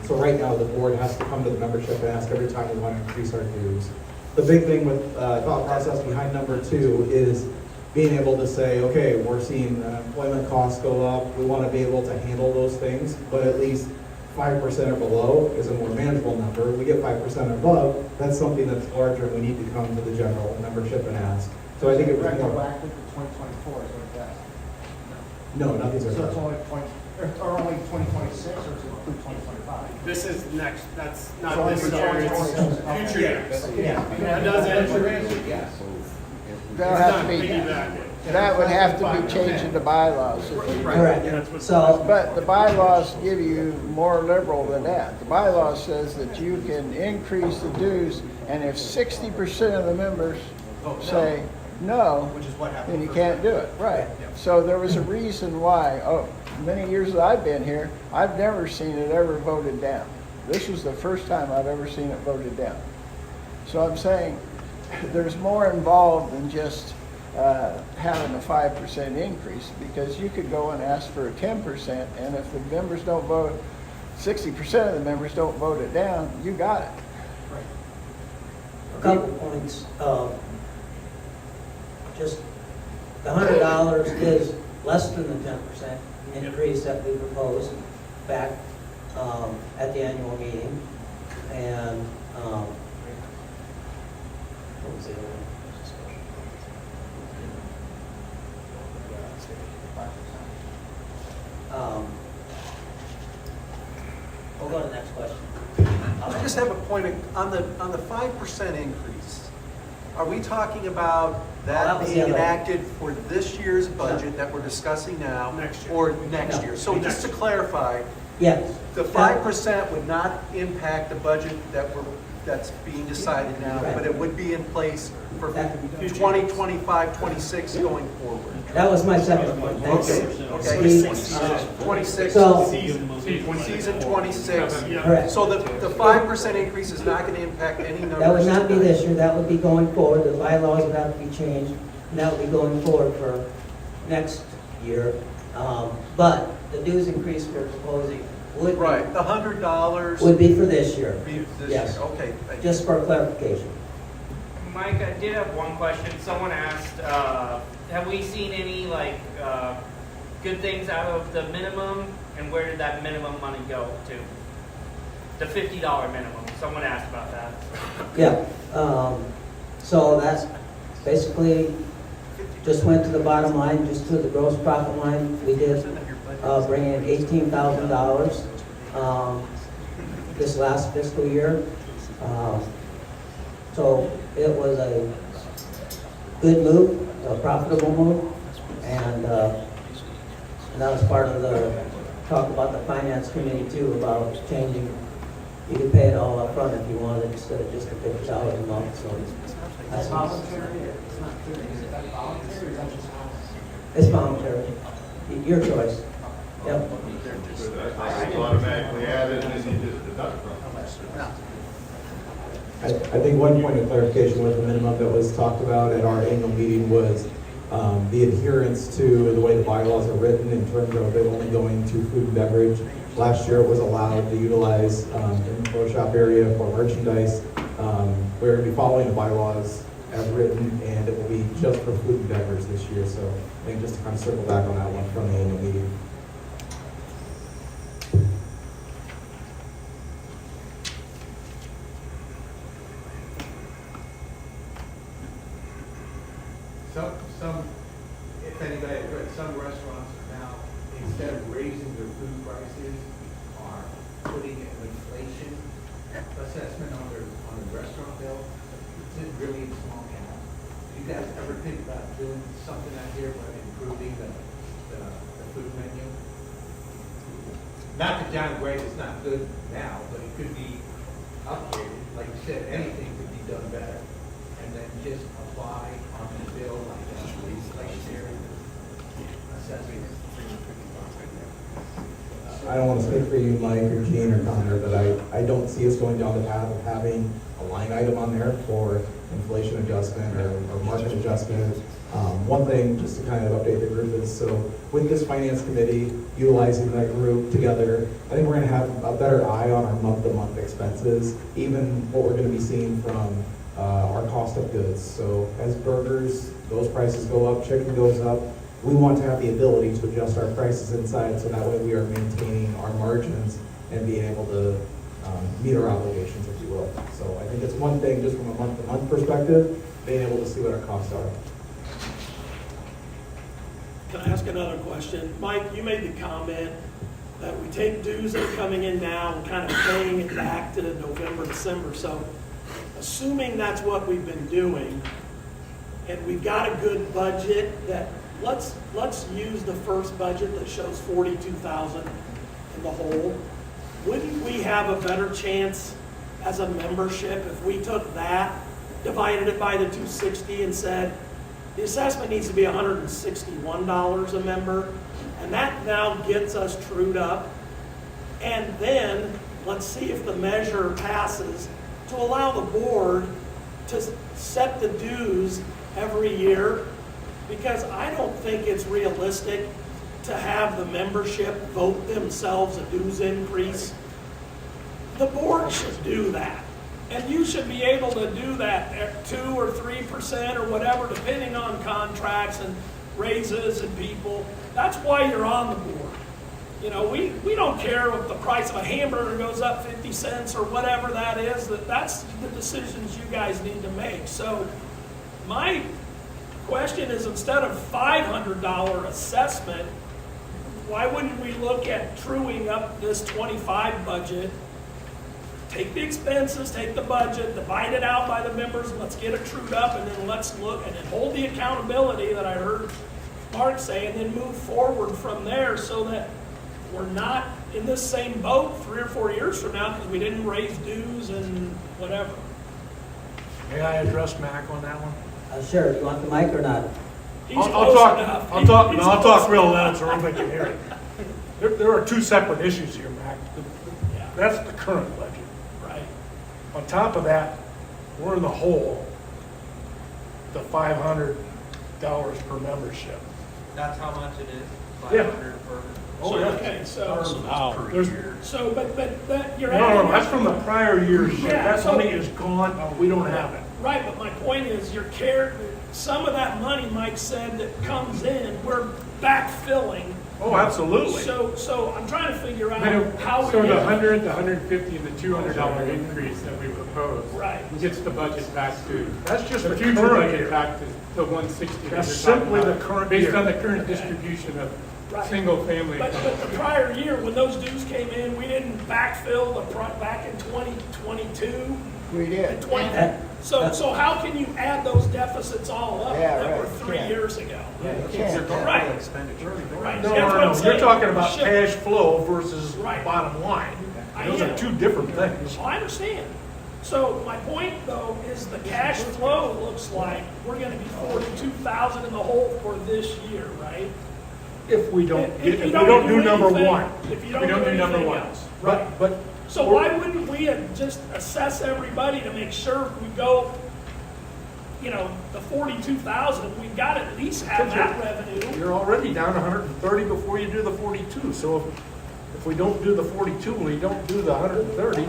so right now the board has to come to the membership and ask every time we want to increase our dues. The big thing with thought process behind number 2 is being able to say, okay, we're seeing employment costs go up, we want to be able to handle those things, but at least 5% or below is a more manageable number. We get 5% above, that's something that's larger, and we need to come to the general membership and ask. So I think it was more. Retroactive to 2024 is what that's. No, nothing's So it's retroactive. only 2026 or is it through 2025? This is next, that's So not this it's year, it's 2026. future years. Yeah. That doesn't. Your answer, yes. That'll have to be, that would have to be changing the bylaws. Correct. So, But the bylaws give you more liberal than that. The bylaw says that you can increase the dues, and if 60% of the members say no, Which is what happened. then you can't do it. Right. So there was a reason why, many years that I've been here, I've never seen it ever voted down. This was the first time I've ever seen it voted down. So I'm saying there's more involved than just having a 5% increase, because you could go and ask for a 10%, and if the members don't vote, 60% of the members don't vote it down, you got it. A couple points. Just the $100 is less than the 10% increase that we proposed back at the annual meeting. And what was the other one? We'll go to the next question. I just have a point on the 5% increase. Are we talking about that was the being other one. enacted for this year's budget that we're discussing now? Next year. Or next No. year? So just to clarify, Yes. the 5% would not impact the budget that's being decided now, Right. but it would be in place for That- 2025, 26 going forward. That was my second point. Thank you. Okay. Steve, 26, So- season 26. Correct. So the 5% increase is not going to impact any numbers? That would not be tonight? this year, that would be going forward, the bylaws would have to be changed, and that would be going forward for next year. But the dues increase we're proposing would Right, the $100. be for this year. Be this Yes. year. Okay, thank you. Just for clarification. Mike, I did have one question. Someone asked, have we seen any good things out of the minimum, and where did that minimum money go to? The $50 minimum. Someone asked about that. Yeah, so that's basically just went to the bottom line, just to the gross profit line. We did bring in $18,000 this last fiscal year. So it was a good move, a profitable move, and that was part of the talk about the finance committee too, about changing. You could pay it all up front if you wanted, instead of just the $50 a month, so that's Voluntary, it's not clear, is that voluntary or is that just us? it's voluntary. Your choice. Yep. Automatically added and then you just deduct from it. I think one point of clarification with the minimum that was talked about at our annual meeting was the adherence to the way the bylaws are written in terms of it only going to food and beverage. Last year it was allowed to utilize in the pro shop area for merchandise. We're going to be following the bylaws as written, and it will be just for food and beverage this year. So I think just to kind of circle back on that one from the annual meeting. If anybody has read, some restaurants are now, instead of raising their food prices, are putting an inflation assessment on their restaurant bill. It's really a small cap. Do you guys ever think about doing something out here but improving the food menu? Not to downgrade, it's not good now, but it could be upgraded. Like you said, anything could be done better. And then just apply on the bill like that, inflationary assessment. I don't want to speak for you, Mike, or Gene, or Connor, but I don't see us going down the path of having a line item on there for inflation adjustment or market adjustment. One thing, just to kind of update the group, is so with this finance committee, utilizing that group together, I think we're going to have a better eye on our month-to-month expenses, even what we're going to be seeing from our cost of goods. So as burgers, those prices go up, chicken goes up, we want to have the ability to adjust our prices inside, so that way we are maintaining our margins and being able to meet our obligations, if you will. So I think it's one thing just from a month-to-month perspective, being able to see what our costs are. Can I ask another question? Mike, you made the comment that we take dues that are coming in now and kind of paying it back to November, December. So assuming that's what we've been doing, and we've got a good budget, that let's use the first budget that shows 42,000 in the hole. Wouldn't we have a better chance as a membership if we took that, divided it by the 260 and said, the assessment needs to be $161 a member, and that now gets us trued up. And then let's see if the measure passes to allow the board to set the dues every year, because I don't think it's realistic to have the membership vote themselves a dues increase. The board should do that. And you should be able to do that at 2 or 3% or whatever, depending on contracts and raises and people. That's why you're on the board. You know, we don't care if the price of a hamburger goes up 50 cents or whatever that is. That's the decisions you guys need to make. So my question is, instead of $500 assessment, why wouldn't we look at truing up this 25 budget? Take the expenses, take the budget, divide it out by the members, and let's get it trued up, and then let's look, and then hold the accountability that I heard Mark say, and then move forward from there so that we're not in this same boat 3 or 4 years from now because we didn't raise dues and whatever. May I address Mac on that one? Sure, you want the mic or not? I'll talk real loud so everybody can hear it. There are two separate issues here, Mac. That's the current budget. Right. On top of that, we're in the hole, the $500 per membership. That's how much it is? Yeah. 500 per. Oh, yeah. Okay, so, but you're No, adding. that's from the prior year's. Yeah, That so- money is gone, we don't have it. Right, but my point is, some of that money, Mike said, that comes in, we're backfilling. Oh, absolutely. So I'm trying to figure out how we. So the 100, the 150, and the $200 increase that we proposed. Right. Gets the budget back to. That's just the future current budget year. back to the 160. That's that you're talking simply the about, current Based year. on the current distribution of Right. single family. But the prior year, when those dues came in, we didn't backfill back in 2022. We did. So how can you add those deficits all up Yeah, that right, were 3 yeah. years ago? Yeah, you can't. Right. No, Right. That's what I'm You're saying. talking about Should- cash flow versus Right. bottom line. I Those am. are two different things. I understand. So my point though is the cash flow looks like we're gonna be 42,000 in the hole for this year, right? If we don't, If if you we don't don't do do number anything- one. if you don't do number anything one. else. But So why wouldn't we just assess everybody to make sure if we go, you know, the 42,000, we've got to at least have that revenue. You're already down 130 before you do the 42. So if we don't do the 42, we don't do the 130.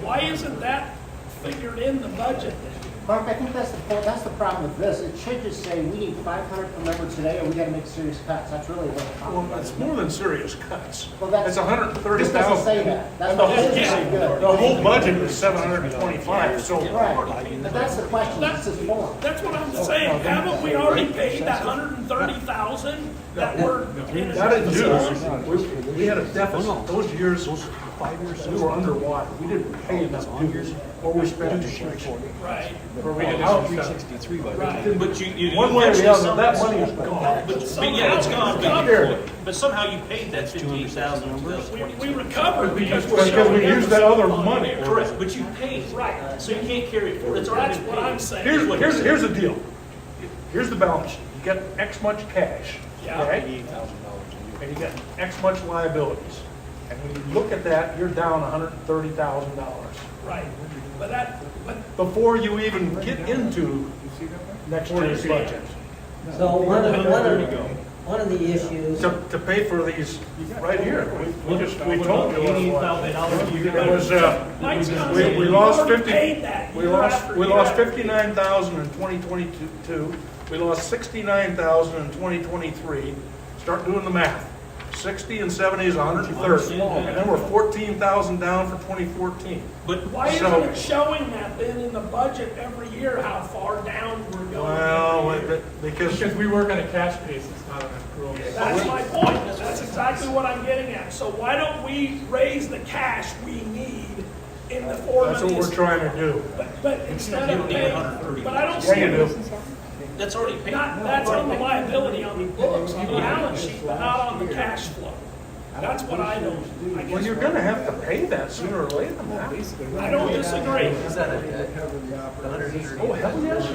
Why isn't that figured in the budget then? Mark, I think that's the point, that's the problem with this. It should just say, we need 500 per member today, or we gotta make serious cuts. That's really what the problem Well, is. it's more than serious cuts. Well, that's- It's 130,000. This doesn't say that. That's And the what whole, it doesn't say good. the whole budget is 725, so. Right, but that's the question, this is more. That's what I'm saying. Haven't we already paid that 130,000 that we're in? That is dues. We had a deficit. Those years, we were underwater. We didn't pay enough dues, or we spent too much. Right. Or we didn't Right. But you One way or the eventually other, that some- money is gone. But yeah, it's gone, but somehow you paid that 58,000 in 2022. We recovered because we're Because we showing used that other money. Correct, but you paid it. Right. So you can't carry it forward, it's already That's been what paid. I'm saying. Here's the deal. Here's the balance sheet. You get X much cash, Yeah. okay? And you get X much liabilities. And when you look at that, you're down $130,000. Right. But Before you even get into next year's budget. So one of the issues. To pay for these right here. We told you what it was. Mike's It not was, saying we you lost already 50, paid that we year lost after we year lost after. 59,000 in 2022. We lost 69,000 in 2023. Start doing the math. 60 and 70 is 130. And then we're 14,000 down for 2014. But Why isn't it showing that then in the budget every year how far down we're going? Well, because we work on a cash basis, not on an accrual basis. That's my point. That's exactly what I'm getting at. So why don't we raise the cash we need in the form that's of what these? we're trying to do. But instead You of don't need paying, 130. but I don't Yeah, see you it. do. That's already paid. That's on the liability on the books, on the balance sheet, but not on the cash flow. That's what I don't, I Well, guess. you're gonna have to pay that sooner or later, man. I don't disagree. Oh, hell yes.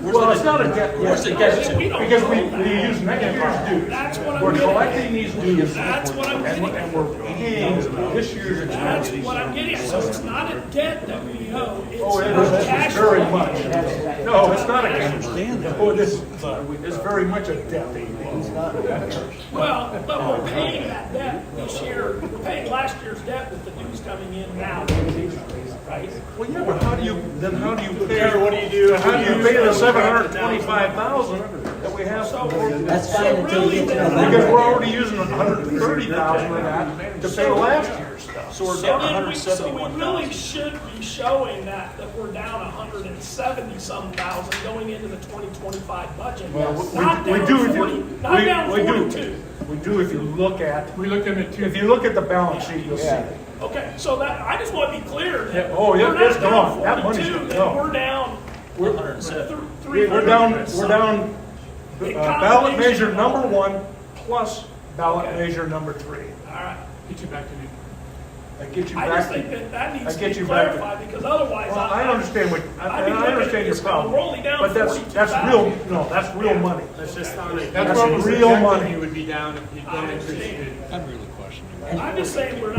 Well, it's not a debt. Where's the deficit? Because we use next year's dues. That's what I'm We're getting at. collecting these dues. That's what I'm getting at. And we're paying this year's That's expenses. what I'm getting at. So it's not a debt that we owe. Oh, it It's is cash very flow. much. No, it's not a cash. Oh, this is very much a debt. Well, but we're paying that debt this year. We're paying last year's debt with the dues coming in now. Right? Well, yeah, but how do you pay, what do you do? How do you pay the $725,000 that we have? That's fine until you get to Because November. we're already using $130,000 of that to pay last year's stuff. So we're So down then we really 171,000. should be showing that we're down 170-some thousand going into the 2025 budget. Well, Not we down do if 40, you, not down we 42. do. We do if you look at, We looked at it too. if you look at the balance sheet, you'll see it. Okay, so that, I just want to be clear that Yeah, oh, yeah, we're it's not down gone. That money's 42, gone. that No. we're down We're 107. 300. We're down, In ballot measure combination. number 1 plus ballot measure number 3. All right. Get you back to me. That gets you I back just to. think that needs I to get be you back to- clarified because otherwise Well, I understand what, I'd be I looking understand at your this going, problem. we're only down But that's 42,000. real, no, that's real money. That's just on it. That's what was real projected money. You would be down if you I didn't understand. increase it. I'm really questioning. I'm just saying we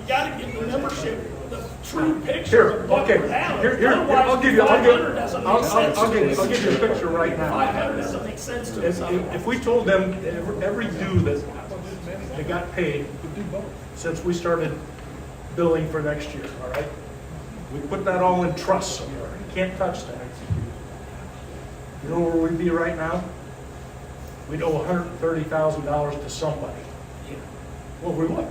got to give the membership the true picture Here, of what okay, we're down. here, Otherwise, I'll give you, 500 doesn't make sense I'll to give us. you a picture right now. 500 doesn't make sense to us. If we told them every due that they got paid since we started billing for next year, all right? We put that all in trust somewhere, you can't touch that. You know where we'd be right now? We'd owe $130,000 to somebody. Well, we would.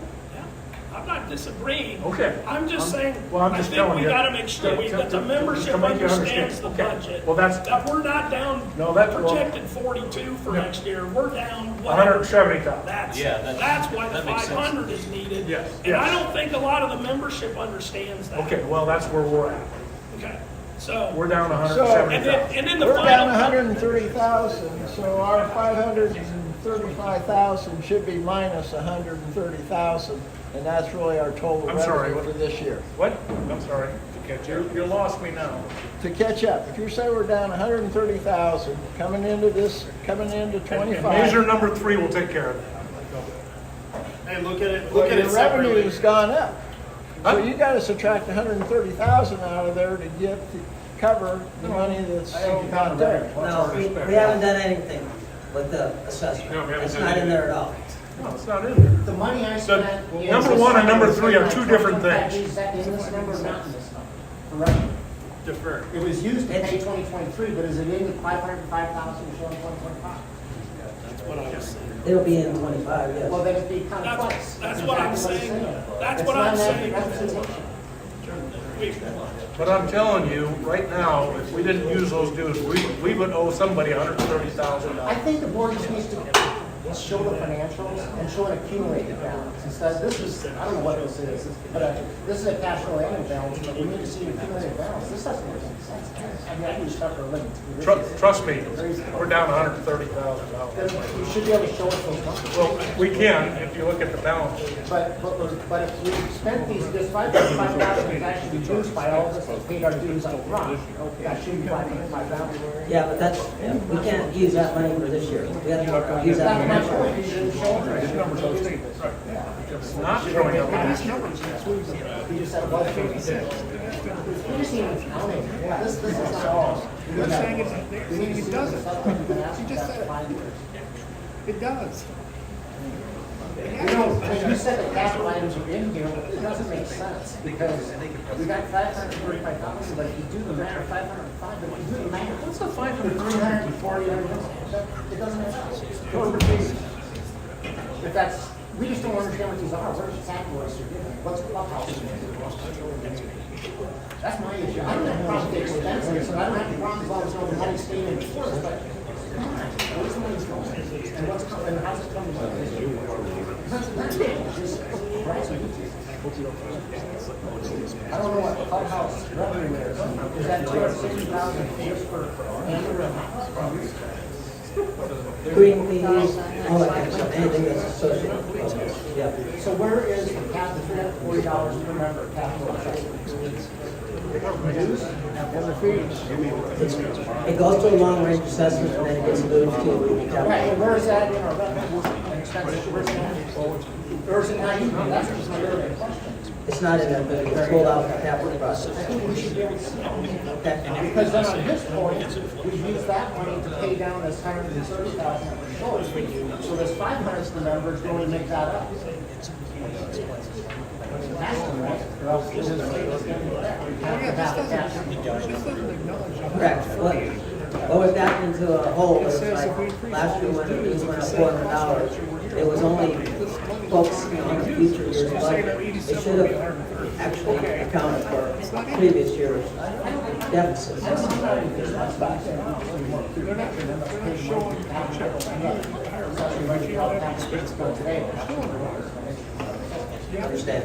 I'm not disagreeing. Okay. I'm just saying, Well, I'm I just think telling we you. got to make sure that the membership to make you understands the understand. Okay. budget. Well, that's- That we're not down, No, that's- projected 42 for next year. We're down whatever. 170,000. That's why the that makes sense. 500 is needed. Yes, And I yes. don't think a lot of the membership understands that. Okay, well, that's where we're at. Okay. So. We're down And 170,000. then the We're down final. 130,000, so our 535,000 should be minus 130,000, and that's really our total I'm sorry, revenue for this year. What? I'm sorry. You lost me now. To catch up, if you say we're down 130,000 coming into And 25. measure number 3 will take care of that. Hey, look at it, Well, look at your it separately. revenue's gone up. So you gotta subtract 130,000 out of there to get, to cover the money that's not there. No, we haven't done anything with the assessment. No, we haven't It's done not in anything. there at all. No, it's not in there. The money I So, spent. is- number 1 and number 3 are two different things. Is that in this number or not in this number? Correct. Defer. It was used to pay 2023, but is it in the 505,000 you showing 2025? It'll be in 25, yes. Well, then it'd be kind of That's- twice. that's what I'm saying. That's It's what I'm not that saying. representation. But I'm telling you, right now, if we didn't use those dues, we would owe somebody $130,000. I think the board just needs to show the financials and show an accumulated balance. Instead, this is, I don't know what this is, but this is a cash flow annual balance, but we need to see an accumulated balance. This doesn't make any sense. I mean, I can just start for a living. Trust me, we're down $130,000. Then you should be able to show us those numbers. Well, we can if you look at the balance sheet. But if we spent this 5,500 is actually reduced by all this, that paid our dues up front, that should be 5,500. Yeah, but that's, we can't use that money for this year. We have to use that That's for my next year. point, you didn't show it. It's not showing up. We just said, well, we just need an accounting. This is not all. You're saying it doesn't. You just said it. 5 years. It does. You know, when you said the capital items are in here, it doesn't make sense, because we got 545,000, but if you do the math, 505, but if you do the math, what's the 340? It doesn't make sense. If that's, we just don't understand what these are, where's the capital are given, what's the clubhouse? That's my issue, I don't have a problem with the expenses, and I don't have a problem as long as the money's staying in the force, but come on, where's the money going? And what's coming, and how's it coming? I don't know what the clubhouse revenue is. Is that 260,000 just for annual? Green fees, all that kind of stuff, anything that's associated with clubhouse. Yeah. So where is the cap, the $340 per member capital assessment? Reduced? And the fees? It goes to a long range assessment and then it gets moved to Right, capital. and where is that in our revenue? expenses. Or is it not even? That's just my earlier question. It's not in there, but it's pulled out of the capital process. I think we should be able to see that. Okay. Because then on this point, we use that money to pay down this $130,000 that we're short. So this $500 for members going to make that up. That's the rest, or else this is going to have to pass. Correct. What we've gotten into a hole is like last year when the dues went up $400, it was only focusing on the future year's budget. It should have actually accounted for previous year's deficits. You understand?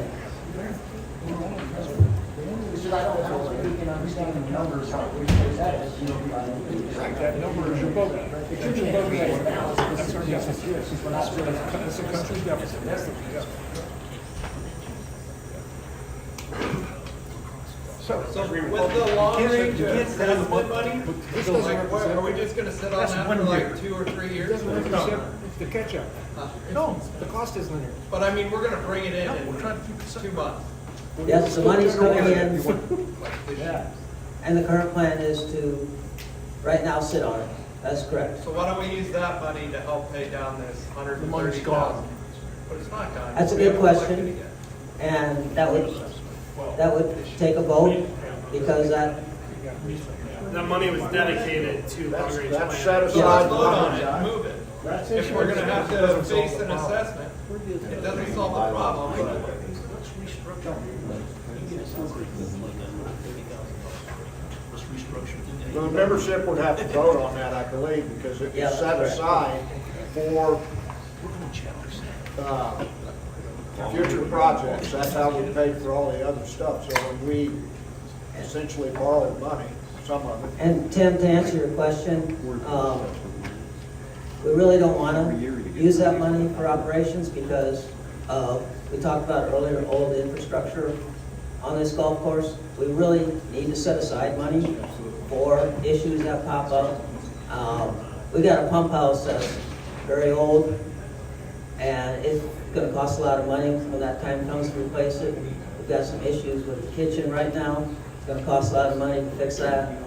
Because I don't know if we can understand the numbers, how we say that is, That number is your bogey. it should be a bogey balance. That's our deficit. Since we're not doing it. That's the country's deficit. That's the, yeah. So with the long-range assessment money, are we just gonna sit on that for like 2 or 3 years? It's the catch-up. No, the cost isn't here. But I mean, we're gonna bring it in 2 months. Yes, the money's coming in, and the current plan is to, right now, sit on it. That's correct. So why don't we use that money to help pay down this $130,000? But it's not gone. That's a good question, and that would take a vote, because that, That money was dedicated to long-range plan. That's set So aside. let's vote on it, move it. If we're gonna have to face an assessment, it doesn't solve the problem. The membership would have to vote on that, I believe, because it Yeah, was set correct. aside for future projects. That's how we paid for all the other stuff. So when we essentially borrowed money, some of it. and Tim, to answer your question, we really don't want to use that money for operations because we talked about earlier, all the infrastructure on this golf course. We really need to set aside money for issues that pop up. We got a pump house that's very old, and it's going to cost a lot of money when that time comes to replace it. We've got some issues with the kitchen right now. It's going to cost a lot of money to fix that.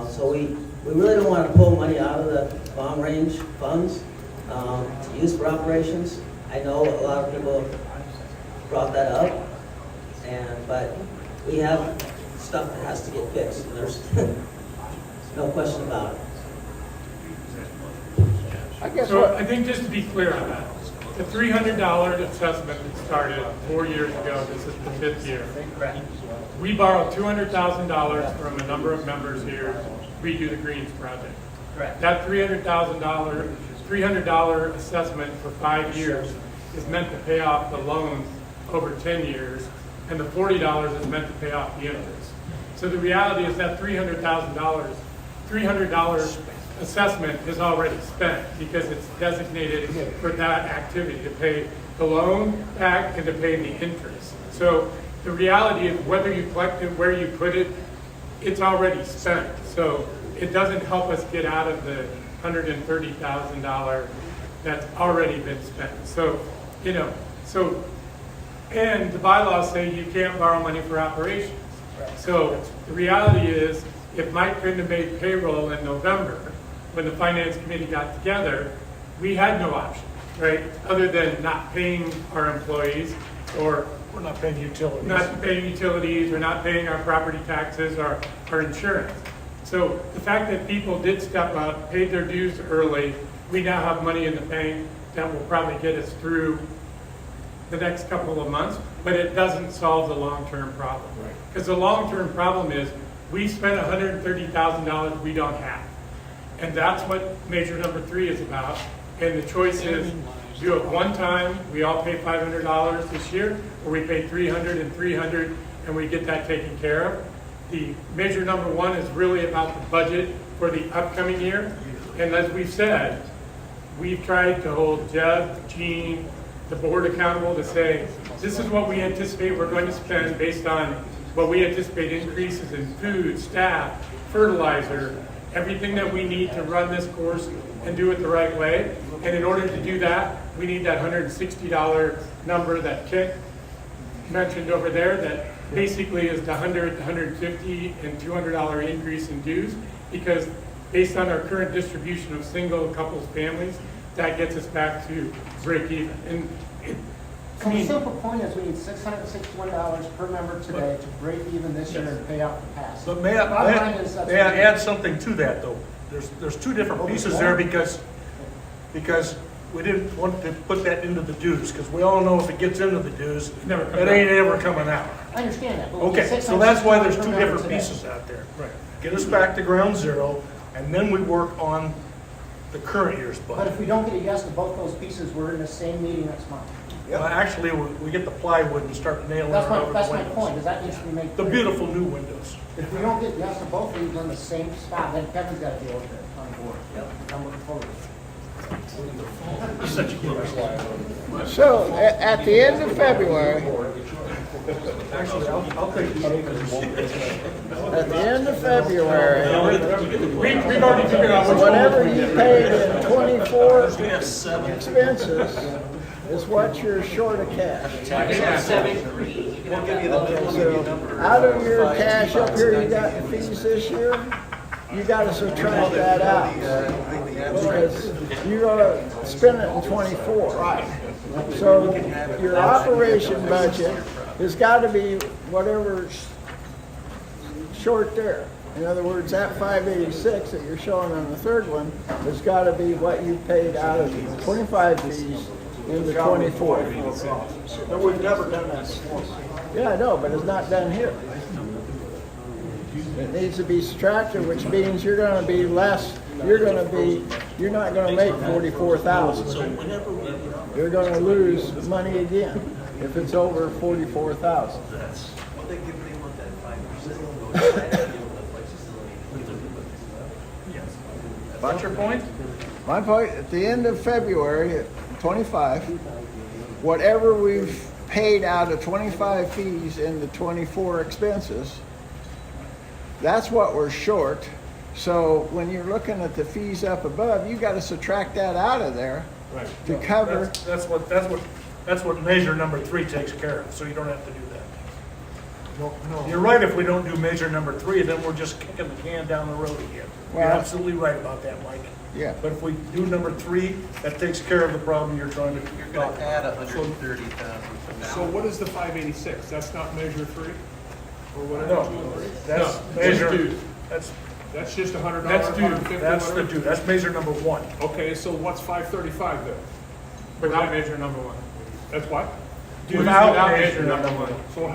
So we really don't want to pull money out of the long-range funds to use for operations. I know a lot of people brought that up, but we have stuff that has to get fixed, and there's no question about it. I guess So what, I think just to be clear on that, the $300 assessment that started 4 years ago, this is the 5th year. We borrowed $200,000 from a number of members here to redo the Greens project. Correct. That $300 assessment for 5 years is meant to pay off the loans over 10 years, and the $40 is meant to pay off the interest. So the reality is that $300 assessment is already spent because it's designated for that activity, to pay the loan back and to pay the interest. So the reality is whether you collect it, where you put it, it's already spent. So it doesn't help us get out of the $130,000 that's already been spent. So, and the bylaws say you can't borrow money for operations. So the reality is, if Mike couldn't have made payroll in November, when the finance committee got together, we had no option, right? Other than not paying our employees, or We're not paying utilities. not paying utilities, or not paying our property taxes, or our insurance. So the fact that people did step up, paid their dues early, we now have money in the bank that will probably get us through the next couple of months, but it doesn't solve the long-term problem. Because the long-term problem is, we spent $130,000 we don't have. And that's what measure number 3 is about. And the choice is, do it one time, we all pay $500 this year, or we pay $300 and $300, and we get that taken care of. The measure number 1 is really about the budget for the upcoming year. And as we've said, we've tried to hold Jeb, Gene, the board accountable to say, this is what we anticipate we're going to spend based on what we anticipate increases in food, staff, fertilizer, everything that we need to run this course and do it the right way. And in order to do that, we need that $160 number that Kit mentioned over there, that basically is the $100, $150, and $200 increase in dues, because based on our current distribution of single, couples, families, that gets us back to break even. And So the simple point is we need $661 per member today to break even this year and pay out the past. But may I add something to that, though? There's two different pieces there, because we didn't want to put that into the dues, because we all know if it gets into the dues, it ain't ever coming out. I understand that. But we need Okay, so that's why there's $661 two per member different today. pieces out there. Get us back to ground zero, and then we work on the current year's But budget. if we don't get a yes to both those pieces, we're in the same meeting next month. Well, actually, we get the plywood and start nailing it That's over my the windows. point, is that needs to be made The clear. beautiful new windows. If we don't get yes to both of these, we're in the same spot, then Kevin's got to deal with it on board. Yep. I'm looking forward to it. So, at the end of February, Actually, I'll take the at the end of February, We've already figured out which one. whatever you paid in 24 expenses is what you're short of cash. So, out of your cash up here, you got the fees this year, you gotta subtract that out. Because you're gonna spend it in 24. Right. So, your operation budget has gotta be whatever's short there. In other words, that 586 that you're showing on the third one has got to be what you paid out of the 25 fees in the 24. But we've never done that before. Yeah, I know, but it's not done here. It needs to be subtracted, which means you're going to be less. You're not going to make 44,000. You're going to lose money again if it's over 44,000. What's your point? My point, at the end of February, at 25, whatever we've paid out of 25 fees in the 24 expenses, that's what we're short. So when you're looking at the fees up above, you got to subtract that out of there to cover. That's what measure number 3 takes care of, so you don't have to do that. You're right, if we don't do measure number 3, then we're just kicking the can down the road again. You're Well- absolutely right about that, Mike. Yeah. But if we do number 3, that takes care of the problem you're trying to. You're gonna add 130,000 from now. So what is the 586? That's not measure 3? Or whatever? No, that's measure, That's just $100, that's due, 150, that's the whatever? due, that's measure number 1. Okay, so what's 535 then? Without measure number 1. That's what? Dues without measure number 1. So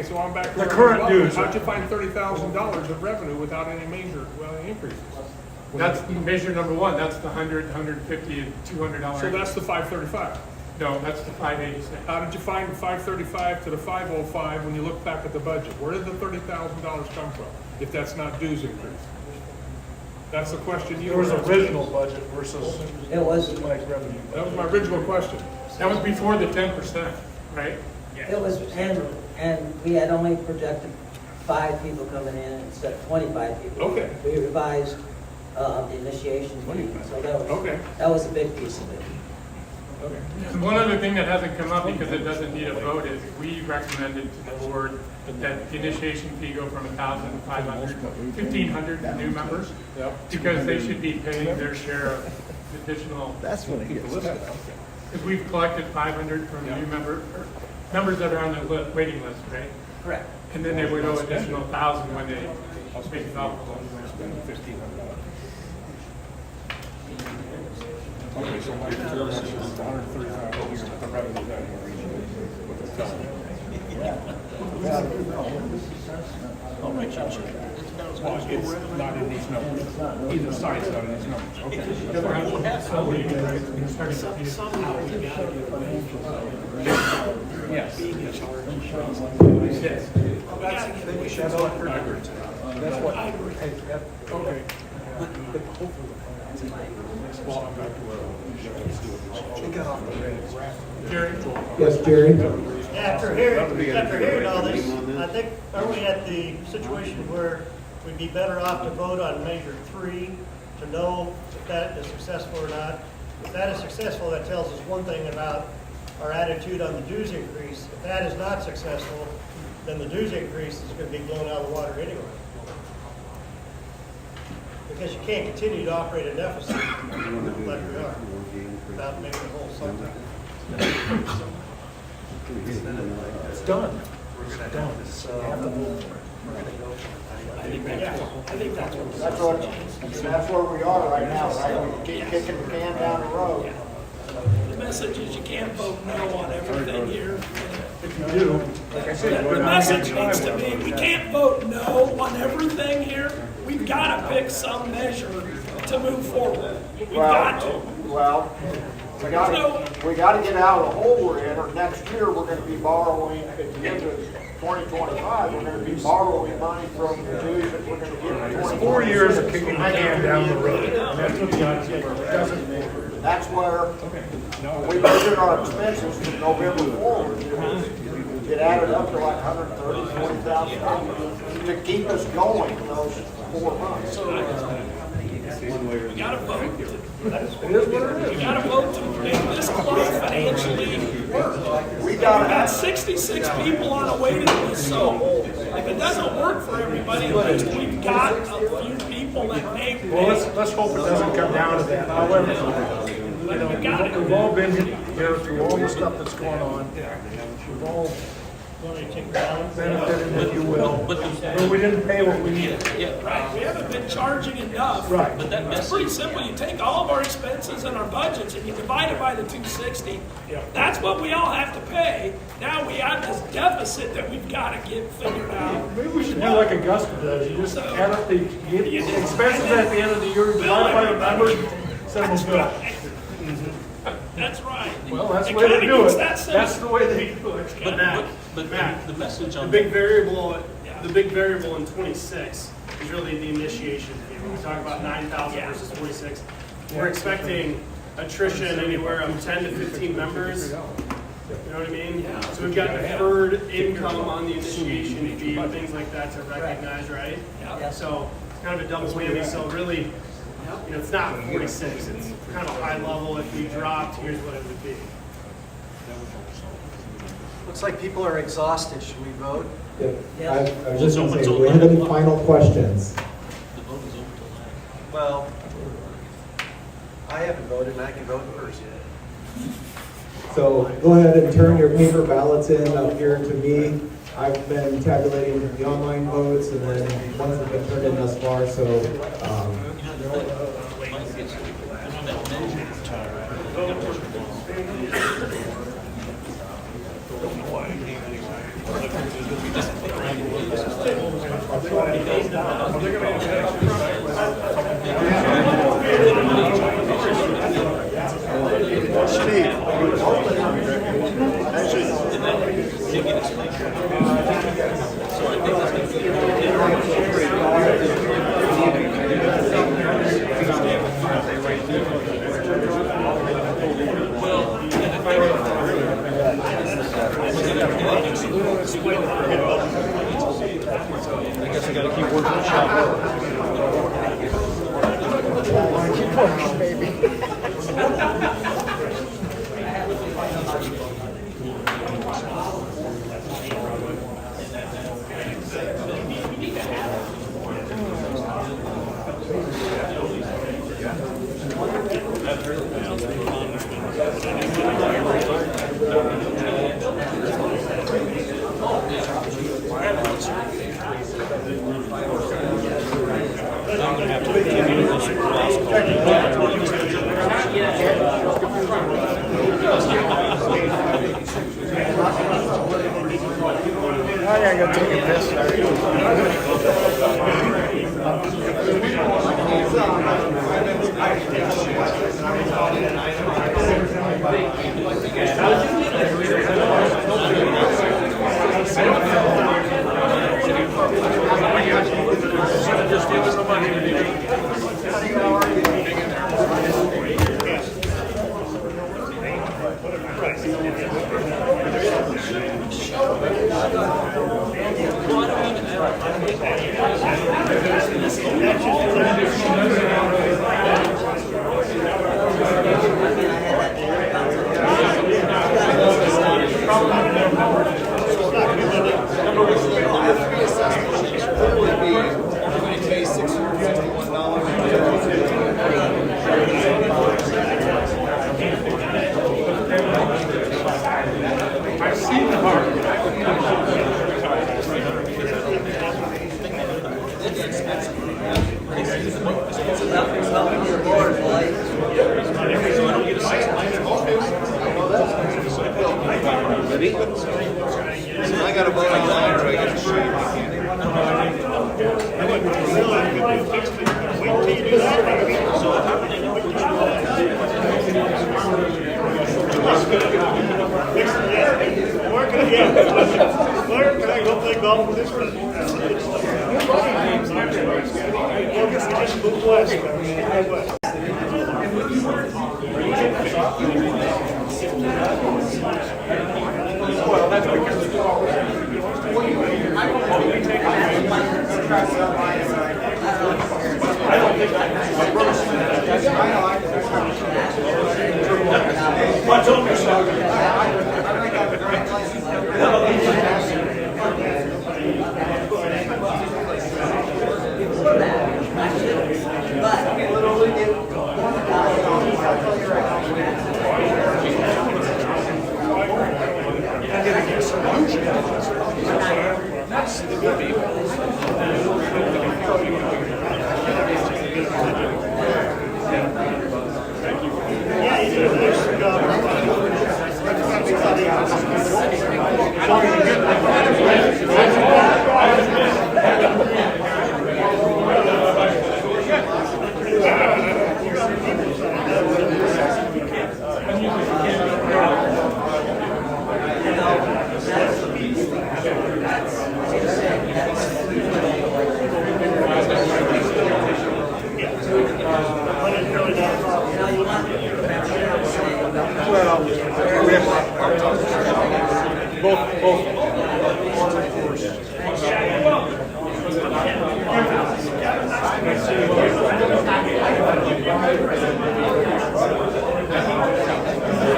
so I'm back to The where I current was. dues. How'd you find $30,000 of revenue without any increases? That's measure number 1, that's the 100, 150, and $200. So that's the 535. No, that's the 586. How did you find 535 to the 505 when you look back at the budget? Where did the $30,000 come from, if that's not dues increase? That's the question you There was were asking. original budget versus It was, like revenue. That was my original question. That was before the 10%, right? it was, and we had only projected 5 people coming in instead of 25 people. Okay. We revised the initiation fee, so that was a big piece of it. One other thing that hasn't come up because it doesn't need a vote is we recommended to the board that the initiation fee go from 1,000 to 500, 1,500 to new members. Because they should be paying their share of additional. That's what it gets tough. Because we've collected 500 from new members that are on the waiting list, right? Correct. And then they would owe additional 1,000 when they make it up. Okay, so my services is 135 over here, the revenue that Well, it's not in these numbers. Either side's not in these numbers. Okay. Yes. That's what I agree. Okay. Well, I'm back to where I was. Jerry? Yes, Jerry? After hearing all this, I think, are we at the situation where we'd be better off to vote on measure 3 to know if that is successful or not. If that is successful, that tells us one thing about our attitude on the dues increase. If that is not successful, then the dues increase is going to be blown out of the water anyway. Because you can't continue to operate a deficit like we are without making the whole something. It's done. It's done. I think that's what. That's where we are right now, right? We keep kicking the can down the road. The message is you can't vote no on everything here. If you do, like I said, The message needs to be, we can't vote no on everything here. We've got to pick some measure to move forward. We've got to. Well, we gotta get out of the hole we're in, or next year, we're gonna be borrowing, at the end of 2025, we're gonna be borrowing money from the dues that we're gonna get in 2025. 4 years of kicking the can down the road. And that's what the doesn't. That's where we budget our expenses from November forward. It added up to like $130,000, $40,000 to keep us going those 4 months. We got to vote. We got to vote to make this club financially work. We've got 66 people on a waiting list, so if it doesn't work for everybody, at least we've got a few people that may. Well, let's hope it doesn't come down to that. However, you know, we've all been here through all the stuff that's going on. We've all benefited, if you will, but we didn't pay what we needed. Right, we haven't been charging enough. Right. But that It's pretty simple. You take all of our expenses and our budgets and you divide it by the 260. That's what we all have to pay. Now we have this deficit that we've got to get figured out. Maybe we should do like Augusta does. You just add up the expenses at the end of the year, divide by the numbers, send them bill. That's right. Well, that's the way they do it. That's the way they do it. But the message The on big variable in 26 is really the initiation fee. When we talk about 9,000 versus 26, we're expecting attrition anywhere of 10 to 15 members. You know what I mean? So we've got deferred income on the initiation fee and things like that to recognize, right? So it's kind of a double whammy. So really, you know, it's not 46. It's kind of a high level. If we dropped, here's what it would be. Looks like people are exhausted. Should we vote? Yeah. I was just going to say, do we have any final questions? Well, I haven't voted and I can vote first. So go ahead and turn your paper ballots in up here to me. I've been tabulating the online votes and then ones that have been turned in thus far, so I guess I got to keep working the shop. Keep working, baby. I gotta go take a piss. Well, I don't even I've seen the Welcome to the board, boys. I got a vote on line, so I get to Where can I go play golf with this one? Just move west. Well, that's because I don't think Watch over yourself. That's the good people. Yeah, you did a nice job.